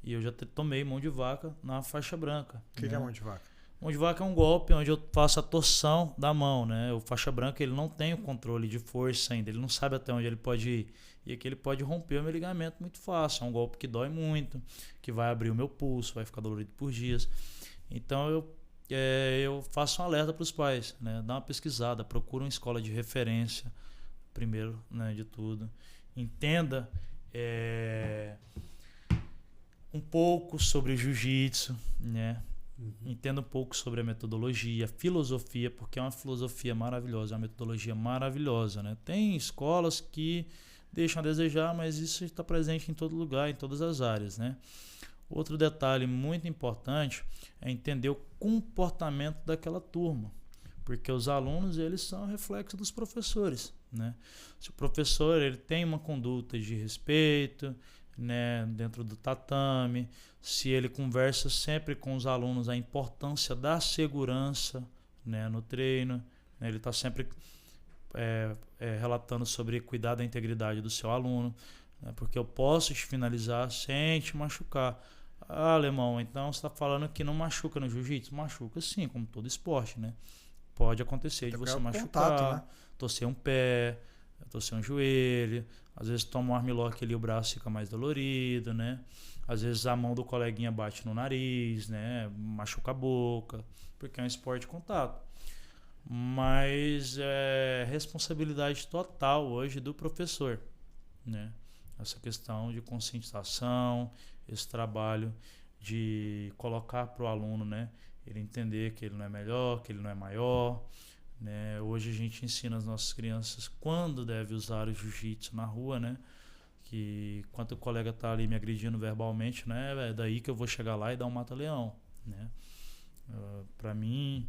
Speaker 3: E eu já tomei mão de vaca na faixa branca.
Speaker 2: O que é mão de vaca?
Speaker 3: Mão de vaca é um golpe onde eu faço a torção da mão, né? O faixa branca, ele não tem o controle de força ainda, ele não sabe até onde ele pode ir. E aqui ele pode romper o meu ligamento muito fácil. É um golpe que dói muito, que vai abrir o meu pulso, vai ficar dolorido por dias. Então eu faço um alerta para os pais, né? Dá uma pesquisada, procura uma escola de referência, primeiro, né, de tudo. Entenda um pouco sobre o jiu-jitsu, né? Entenda um pouco sobre a metodologia, a filosofia, porque é uma filosofia maravilhosa, é uma metodologia maravilhosa, né? Tem escolas que deixam a desejar, mas isso está presente em todo lugar, em todas as áreas, né? Outro detalhe muito importante é entender o comportamento daquela turma, porque os alunos eles são reflexo dos professores, né? Se o professor ele tem uma conduta de respeito, né, dentro do tatame, se ele conversa sempre com os alunos a importância da segurança, né, no treino, né, ele está sempre relatando sobre cuidar da integridade do seu aluno, né, porque eu posso te finalizar sem te machucar. Ah, alemão, então você está falando que não machuca no jiu-jitsu? Machuca sim, como todo esporte, né? Pode acontecer de você machucar, contato, né? Torcer um pé, torcer um joelho, às vezes toma um armlock ali, o braço fica mais dolorido, né? Às vezes a mão do coleguinha bate no nariz, né? Machuca a boca, porque é um esporte de contato. Mas é responsabilidade total hoje do professor, né? Essa questão de conscientização, esse trabalho de colocar para o aluno, né? Ele entender que ele não é melhor, que ele não é maior, né? Hoje a gente ensina as nossas crianças quando deve usar o jiu-jitsu na rua, né? Que quando o colega está ali me agredindo verbalmente, né? É daí que eu vou chegar lá e dar um mata-leão, né? Para mim,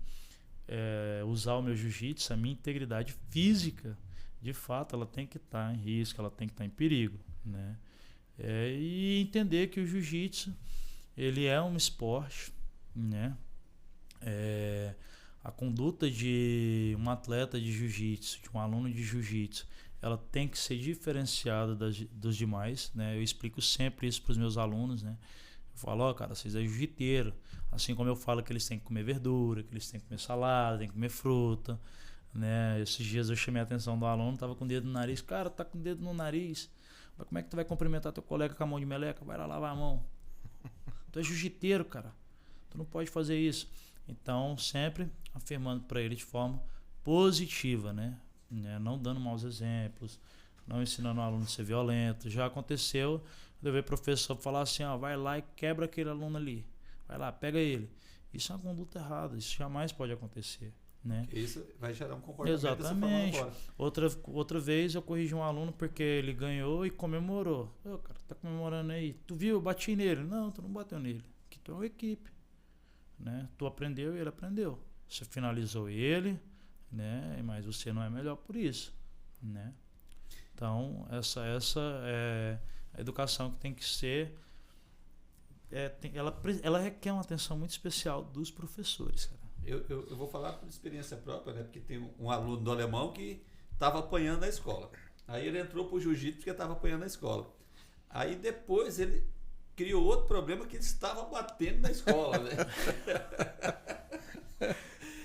Speaker 3: usar o meu jiu-jitsu, a minha integridade física, de fato, ela tem que estar em risco, ela tem que estar em perigo, né? E entender que o jiu-jitsu ele é um esporte, né? A conduta de um atleta de jiu-jitsu, de um aluno de jiu-jitsu, ela tem que ser diferenciada dos demais, né? Eu explico sempre isso para os meus alunos, né? Eu falo, cara, vocês é jiu-jiteiro, assim como eu falo que eles têm que comer verdura, que eles têm que comer salada, têm que comer fruta, né? Esses dias eu chamei a atenção do aluno, tava com o dedo no nariz, cara, tá com o dedo no nariz, mas como é que tu vai cumprimentar teu colega com a mão de meleca? Vai lá lavar a mão. Tu é jiu-jiteiro, cara, tu não pode fazer isso. Então, sempre afirmando para ele de forma positiva, né? Não dando maus exemplos, não ensinando o aluno a ser violento. Já aconteceu de eu ver o professor falar assim, ó, vai lá e quebra aquele aluno ali. Vai lá, pega ele. Isso é uma conduta errada, isso jamais pode acontecer, né?
Speaker 1: Isso vai gerar um comportamento.
Speaker 3: Exatamente. Outra vez eu corrigi um aluno porque ele ganhou e comemorou. Ô, cara, tá comemorando aí. Tu viu? Eu bati nele. Não, tu não bateu nele. Aqui tu é uma equipe. Né? Tu aprendeu e ele aprendeu. Você finalizou ele, né? Mas você não é melhor por isso, né? Então essa é a educação que tem que ser. Ela requer uma atenção muito especial dos professores, cara.
Speaker 1: Eu vou falar por experiência própria, né? Porque tem um aluno do alemão que estava apanhando na escola. Aí ele entrou pro jiu-jitsu porque estava apanhando na escola. Aí depois ele criou outro problema que ele estava batendo na escola, né?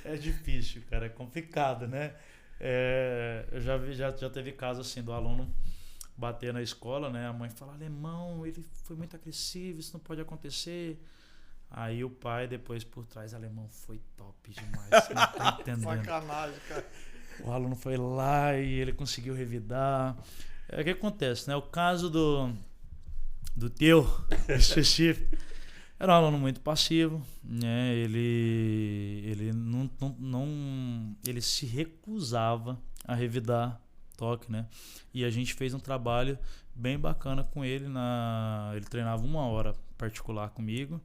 Speaker 3: É difícil, cara, é complicado, né? Eu já teve caso assim do aluno bater na escola, né? A mãe fala, alemão, ele foi muito agressivo, isso não pode acontecer. Aí o pai depois por trás, alemão, foi top demais, você não tá entendendo.
Speaker 2: Sacanagem, cara.
Speaker 3: O aluno foi lá e ele conseguiu revidar. O que acontece, né? O caso do teu específico era um aluno muito passivo, né? Ele ele se recusava a revidar toque, né? E a gente fez um trabalho bem bacana com ele. Ele treinava 1 hora particular comigo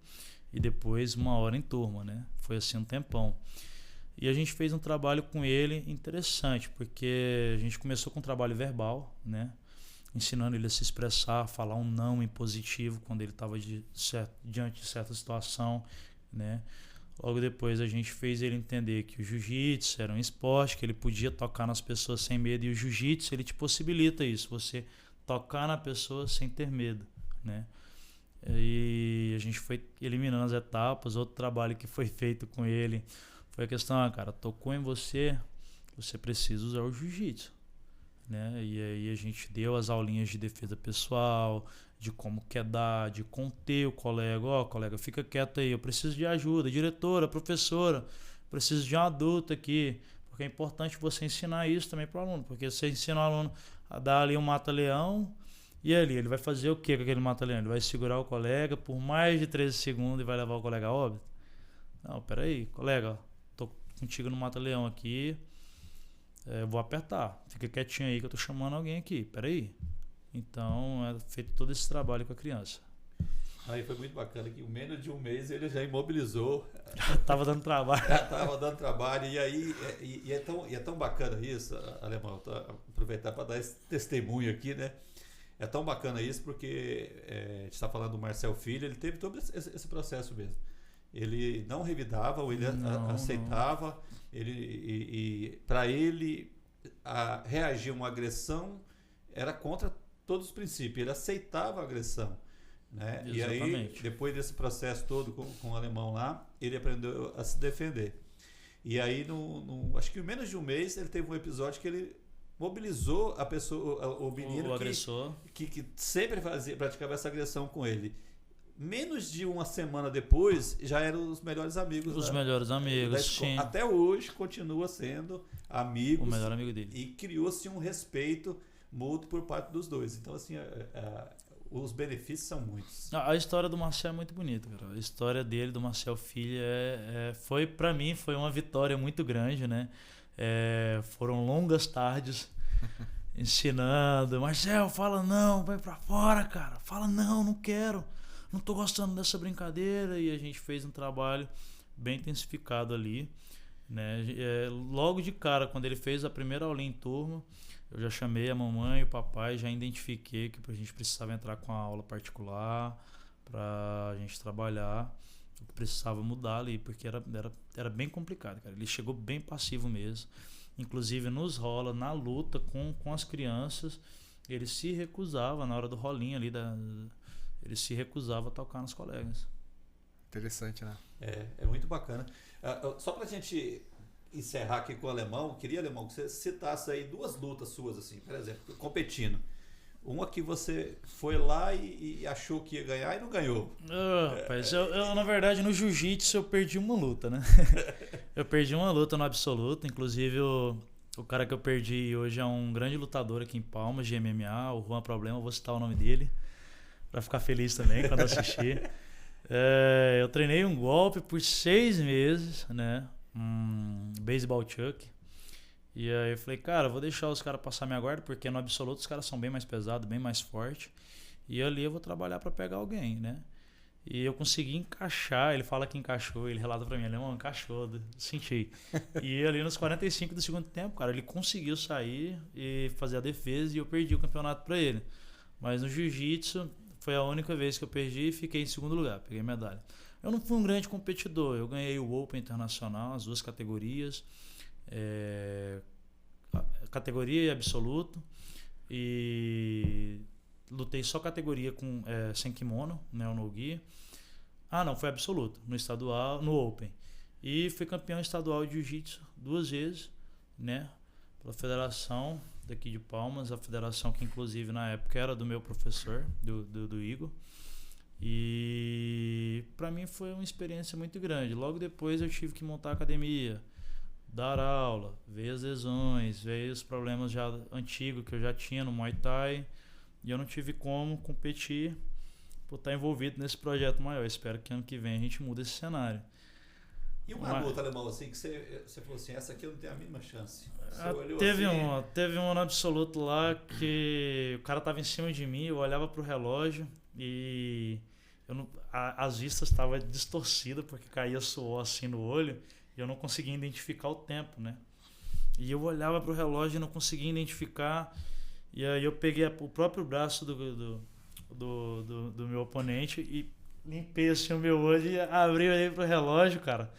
Speaker 3: e depois 1 hora em turma, né? Foi assim um tempão. E a gente fez um trabalho com ele interessante, porque a gente começou com um trabalho verbal, né? Ensinando ele a se expressar, falar um não em positivo quando ele estava diante de certa situação, né? Logo depois a gente fez ele entender que o jiu-jitsu era um esporte, que ele podia tocar nas pessoas sem medo, e o jiu-jitsu ele te possibilita isso, você tocar na pessoa sem ter medo, né? E a gente foi eliminando as etapas. Outro trabalho que foi feito com ele foi a questão, cara, tocou em você, você precisa usar o jiu-jitsu, né? E aí a gente deu as aulinhas de defesa pessoal, de como quedar, de conter o colega. Ó, colega, fica quieto aí, eu preciso de ajuda, diretora, professora, preciso de um adulto aqui, porque é importante você ensinar isso também para o aluno, porque você ensina o aluno a dar ali um mata-leão, e ali, ele vai fazer o que com aquele mata-leão? Ele vai segurar o colega por mais de 13 segundos e vai levar o colega a óbito? Não, peraí, colega, tô contigo no mata-leão aqui, eu vou apertar, fica quietinho aí que eu tô chamando alguém aqui, peraí, Então, é feito todo esse trabalho com a criança.
Speaker 1: Aí foi muito bacana que em menos de um mês ele já imobilizou.
Speaker 3: Tava dando trabalho.
Speaker 1: Já estava dando trabalho. E aí é tão bacana isso, Alemão, aproveitar para dar esse testemunho aqui, né? É tão bacana isso porque a gente está falando do Marcel Filho, ele teve todo esse processo mesmo. Ele não revidava, ou ele aceitava, para ele reagir a uma agressão era contra todos os princípios, ele aceitava a agressão. Né? E aí, depois desse processo todo com o alemão lá, ele aprendeu a se defender. E aí, acho que em menos de um mês, ele teve um episódio que ele mobilizou a pessoa, o menino
Speaker 3: o agressor,
Speaker 1: que sempre praticava essa agressão com ele. Menos de uma semana depois, já eram os melhores amigos.
Speaker 3: Os melhores amigos, sim.
Speaker 1: Até hoje, continua sendo amigos.
Speaker 3: O melhor amigo dele.
Speaker 1: E criou-se um respeito mútuo por parte dos dois. Então, assim, os benefícios são muitos.
Speaker 3: A história do Marcel é muito bonita, cara. A história dele, do Marcel Filho, foi, pra mim, foi uma vitória muito grande, né? Foram longas tardes ensinando. Marcel, fala não, vai pra fora, cara. Fala não quero. Não tô gostando dessa brincadeira. E a gente fez um trabalho bem intensificado ali, né? Logo de cara, quando ele fez a primeira aulinha em turma, eu já chamei a mamãe e o papai, já identifiquei que a gente precisava entrar com a aula particular para a gente trabalhar, o que precisava mudar ali, porque era bem complicado, cara. Ele chegou bem passivo mesmo. Inclusive nos rola, na luta com as crianças, ele se recusava, na hora do rolinho ali, ele se recusava a tocar nos colegas.
Speaker 2: Interessante, né?
Speaker 1: É muito bacana. Só pra gente encerrar aqui com o Alemão, queria, Alemão, que você citasse aí 2 lutas suas, assim, por exemplo, competindo. Uma que você foi lá e achou que ia ganhar e não ganhou.
Speaker 3: Rapaz, eu, na verdade, no jiu-jitsu eu perdi uma luta, né? Eu perdi uma luta no absoluto. Inclusive, o cara que eu perdi hoje é um grande lutador aqui em Palmas, de MMA, o Juan Problema, eu vou citar o nome dele, pra ficar feliz também quando assistir. Eu treinei um golpe por 6 meses, né? Baseball chuck. E aí eu falei, cara, vou deixar os caras passar minha guarda, porque no absoluto os caras são bem mais pesados, bem mais fortes. E ali eu vou trabalhar pra pegar alguém, né? E eu consegui encaixar, ele fala que encaixou, ele relata pra mim, ele encaixou, senti. E ali nos 45 do segundo tempo, cara, ele conseguiu sair e fazer a defesa e eu perdi o campeonato pra ele. Mas no jiu-jitsu foi a única vez que eu perdi e fiquei em segundo lugar, peguei medalha. Eu não fui um grande competidor, eu ganhei o Open Internacional, as 2 categorias, categoria e absoluto, e lutei só categoria sem kimono, né, no gi. Não, foi absoluto, no estadual, no Open. E fui campeão estadual de jiu-jitsu 2 vezes, né, pela federação daqui de Palmas, a federação que inclusive na época era do meu professor, do Igor. E para mim foi uma experiência muito grande. Logo depois eu tive que montar a academia, dar aula, ver as lesões, ver os problemas já antigos que eu já tinha no Muay Thai. E eu não tive como competir por estar envolvido nesse projeto maior. Espero que ano que vem a gente mude esse cenário.
Speaker 1: E uma luta, Alemão, assim, que você falou assim, essa aqui eu não tenho a mínima chance.
Speaker 3: Teve um no absoluto lá que o cara tava em cima de mim, eu olhava pro relógio e as vistas estavam distorcidas porque caía suor assim no olho e eu não conseguia identificar o tempo, né? E eu olhava pro relógio e não conseguia identificar, e aí eu peguei o próprio braço do meu oponente e limpei assim o meu olho e olhei pro relógio, cara,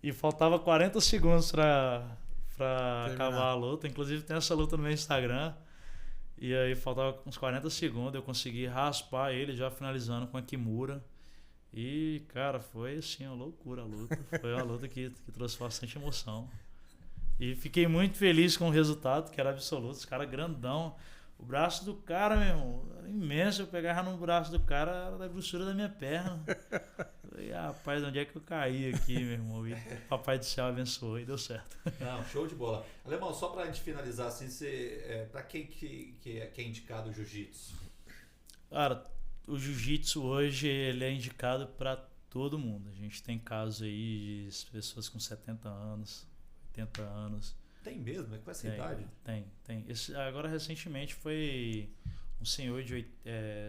Speaker 3: e faltava 40 segundos pra acabar a luta. Inclusive tem essa luta no meu Instagram. E aí faltava uns 40 segundos, eu consegui raspar ele já finalizando com a Kimura. E, cara, foi assim, uma loucura a luta. Foi uma luta que trouxe bastante emoção. E fiquei muito feliz com o resultado, que era absoluto. Esse cara grandão. O braço do cara, meu irmão, era imenso. Eu pegava no braço do cara, era da grossura da minha perna. Falei, rapaz, onde é que eu caí aqui, meu irmão? E o Papai do Céu abençoou e deu certo.
Speaker 1: Não, show de bola. Alemão, só pra gente finalizar, assim, pra quem que é indicado o jiu-jitsu?
Speaker 3: Cara, o jiu-jitsu hoje ele é indicado para todo mundo. A gente tem casos aí de pessoas com 70 anos, 80 anos.
Speaker 1: Tem mesmo? É com essa idade?
Speaker 3: Tem. Agora, recentemente, foi um senhor de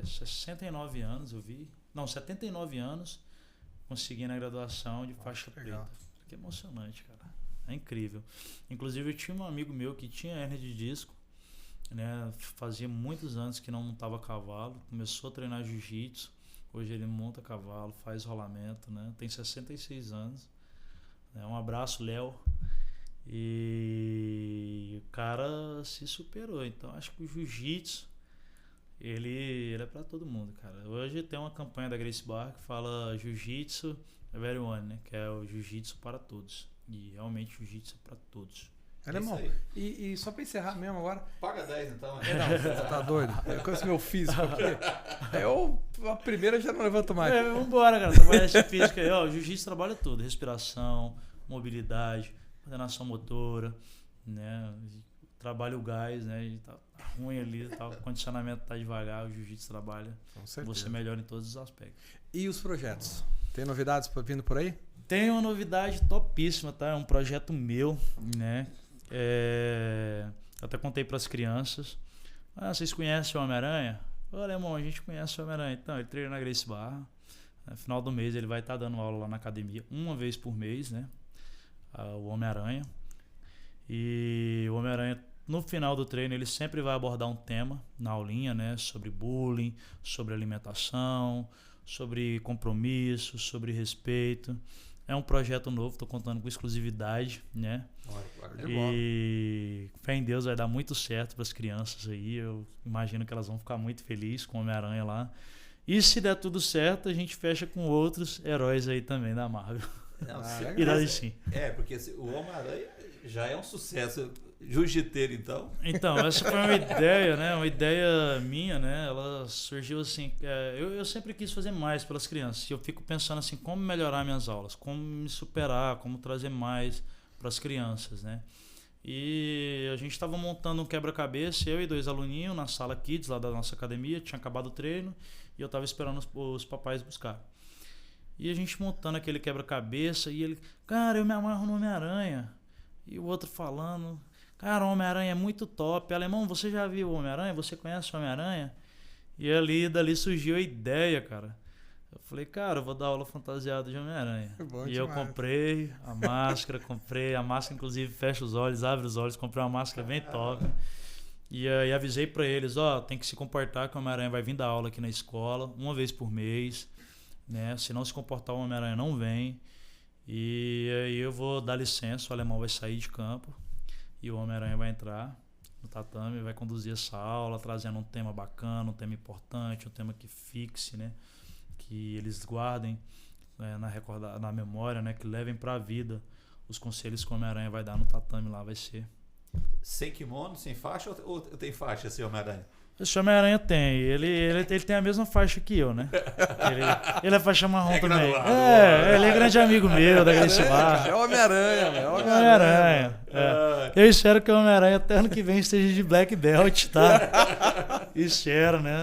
Speaker 3: 69 anos, eu vi. Não, 79 anos, conseguindo a graduação de faixa preta. Que emocionante, cara. É incrível. Inclusive, eu tinha um amigo meu que tinha hérnia de disco, né? Fazia muitos anos que não montava cavalo, começou a treinar jiu-jitsu. Hoje ele monta cavalo, faz rolamento, né? Tem 66 anos. Um abraço, Léo. E o cara se superou. Então, acho que o jiu-jitsu, ele é para todo mundo, cara. Hoje tem uma campanha da Gracie Barra que fala jiu-jitsu everyone, né? Que é o jiu-jitsu para todos. E realmente o jiu-jitsu é para todos.
Speaker 2: Alemão, e só pra encerrar mesmo agora...
Speaker 1: Paga 10 então.
Speaker 2: Não, você tá doido? Eu conheço meu físico aqui. A primeira já não levanto mais.
Speaker 3: Vambora, cara. Trabalhar esse físico aí. O jiu-jitsu trabalha tudo. Respiração, mobilidade, coordenação motora, né? Trabalha o gás, né? Tá ruim ali, tá, o condicionamento tá devagar, o jiu-jitsu trabalha. Com certeza. Você melhora em todos os aspectos.
Speaker 2: E os projetos? Tem novidades vindo por aí?
Speaker 3: Tem uma novidade topíssima, tá? É um projeto meu, né? Até contei para as crianças. Vocês conhecem o Homem-Aranha? Ô, Alemão, a gente conhece o Homem-Aranha. Então, ele treina na Gracie Barra. No final do mês ele vai estar dando aula lá na academia, uma vez por mês, né? O Homem-Aranha. E o Homem-Aranha, no final do treino, ele sempre vai abordar um tema na aulinha, né? Sobre bullying, sobre alimentação, sobre compromisso, sobre respeito. É um projeto novo, estou contando com exclusividade, né? E fé em Deus vai dar muito certo para as crianças aí. Eu imagino que elas vão ficar muito felizes com o Homem-Aranha lá. E se der tudo certo, a gente fecha com outros heróis aí também da Marvel. E daí sim.
Speaker 1: Porque o Homem-Aranha já é um sucesso. Jiu-jiteiro, então.
Speaker 3: Então, essa foi uma ideia, né? Uma ideia minha, né? Ela surgiu assim. Eu sempre quis fazer mais pelas crianças. E eu fico pensando assim, como melhorar minhas aulas, como me superar, como trazer mais para as crianças, né? E a gente estava montando um quebra-cabeça, eu e 2 aluninhos na sala Kids lá da nossa academia, tinha acabado o treino e eu estava esperando os papais buscar. E a gente montando aquele quebra-cabeça e ele, cara, eu me amarro no Homem-Aranha. E o outro falando, cara, o Homem-Aranha é muito top. Alemão, você já viu o Homem-Aranha? Você conhece o Homem-Aranha? E dali surgiu a ideia, cara. Eu falei, cara, eu vou dar aula fantasiada de Homem-Aranha. E eu comprei a máscara, inclusive fecha os olhos, abre os olhos, comprei uma máscara bem top. E aí avisei pra eles, tem que se comportar que o Homem-Aranha vai vir dar aula aqui na escola, uma vez por mês, né? Se não se comportar, o Homem-Aranha não vem. E aí eu vou dar licença, o Alemão vai sair de campo e o Homem-Aranha vai entrar no tatame, vai conduzir essa aula, trazendo um tema bacana, um tema importante, um tema que fixe, né? Que eles guardem na memória, né? Que levem para a vida os conselhos que o Homem-Aranha vai dar no tatame lá, vai ser.
Speaker 1: Sem kimono, sem faixa ou tem faixa esse Homem-Aranha?
Speaker 3: Esse Homem-Aranha tem. Ele tem a mesma faixa que eu, né? Ele é faixa marrom também. Ele é grande amigo meu da Gracie Barra.
Speaker 2: É o Homem-Aranha, é o
Speaker 3: Homem-Aranha. Eu espero que o Homem-Aranha até ano que vem esteja de Black Belt, tá? Espero, né?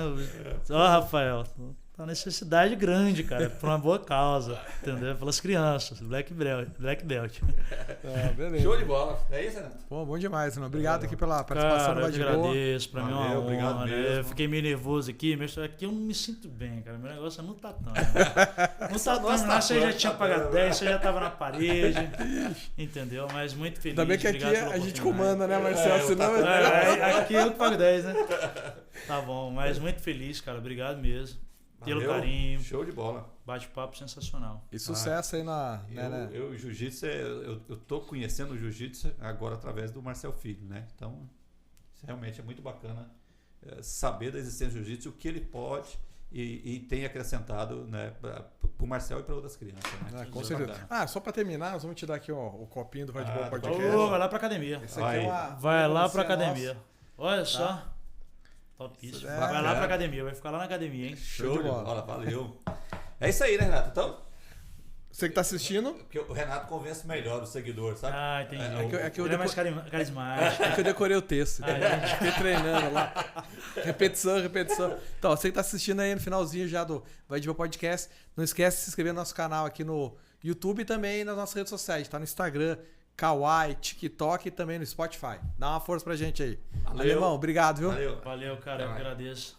Speaker 3: Rafael, tá uma necessidade grande, cara, por uma boa causa, entendeu? Pelas crianças, Black Belt.
Speaker 1: Beleza. Show de bola. É isso, Renato?
Speaker 2: Bom demais, Renato. Obrigado aqui pela participação no Bate-Boa.
Speaker 3: Eu agradeço, pra mim é uma honra, né?
Speaker 1: Eu
Speaker 3: fiquei meio nervoso aqui, mas aqui eu não me sinto bem, cara. Meu negócio é no tatame. No tatame, lá você já tinha pagado 10, você já tava na parede, entendeu? Mas muito feliz.
Speaker 2: Ainda bem que aqui a gente comanda, né, Marcelo? Senão
Speaker 3: aqui eu que pago 10, né? Tá bom, mas muito feliz, cara. Obrigado mesmo. Pelo carinho.
Speaker 1: Show de bola.
Speaker 3: Bate-papo sensacional.
Speaker 2: E sucesso aí na...
Speaker 1: Eu jiu-jitsu, eu tô conhecendo o jiu-jitsu agora através do Marcel Filho, né? Então, isso realmente é muito bacana saber da existência do jiu-jitsu, o que ele pode e tem acrescentado, né, pro Marcel e para outras crianças, né?
Speaker 2: Com certeza. Só para terminar, nós vamos te dar aqui o copinho do Vai de Boa Podcast.
Speaker 3: Vai lá pra academia. Vai lá pra academia. Olha só. Topíssimo. Vai lá pra academia, vai ficar lá na academia, hein?
Speaker 1: Show de bola, valeu. É isso aí, né, Renato? Então,
Speaker 2: você que tá assistindo.
Speaker 1: Porque o Renato convence melhor o seguidor, sabe?
Speaker 3: Entendi.
Speaker 2: Ele
Speaker 3: é mais carismático.
Speaker 2: É que eu decorei o texto. Fiquei treinando lá. Repetição. Então, você que tá assistindo aí no finalzinho já do Vai de Boa Podcast, não esquece de se inscrever no nosso canal aqui no YouTube e também nas nossas redes sociais. Tá no Instagram, Kawaii, TikTok e também no Spotify. Dá uma força pra gente aí. Valeu. Alemão, obrigado, viu?
Speaker 3: Valeu, cara. Eu agradeço.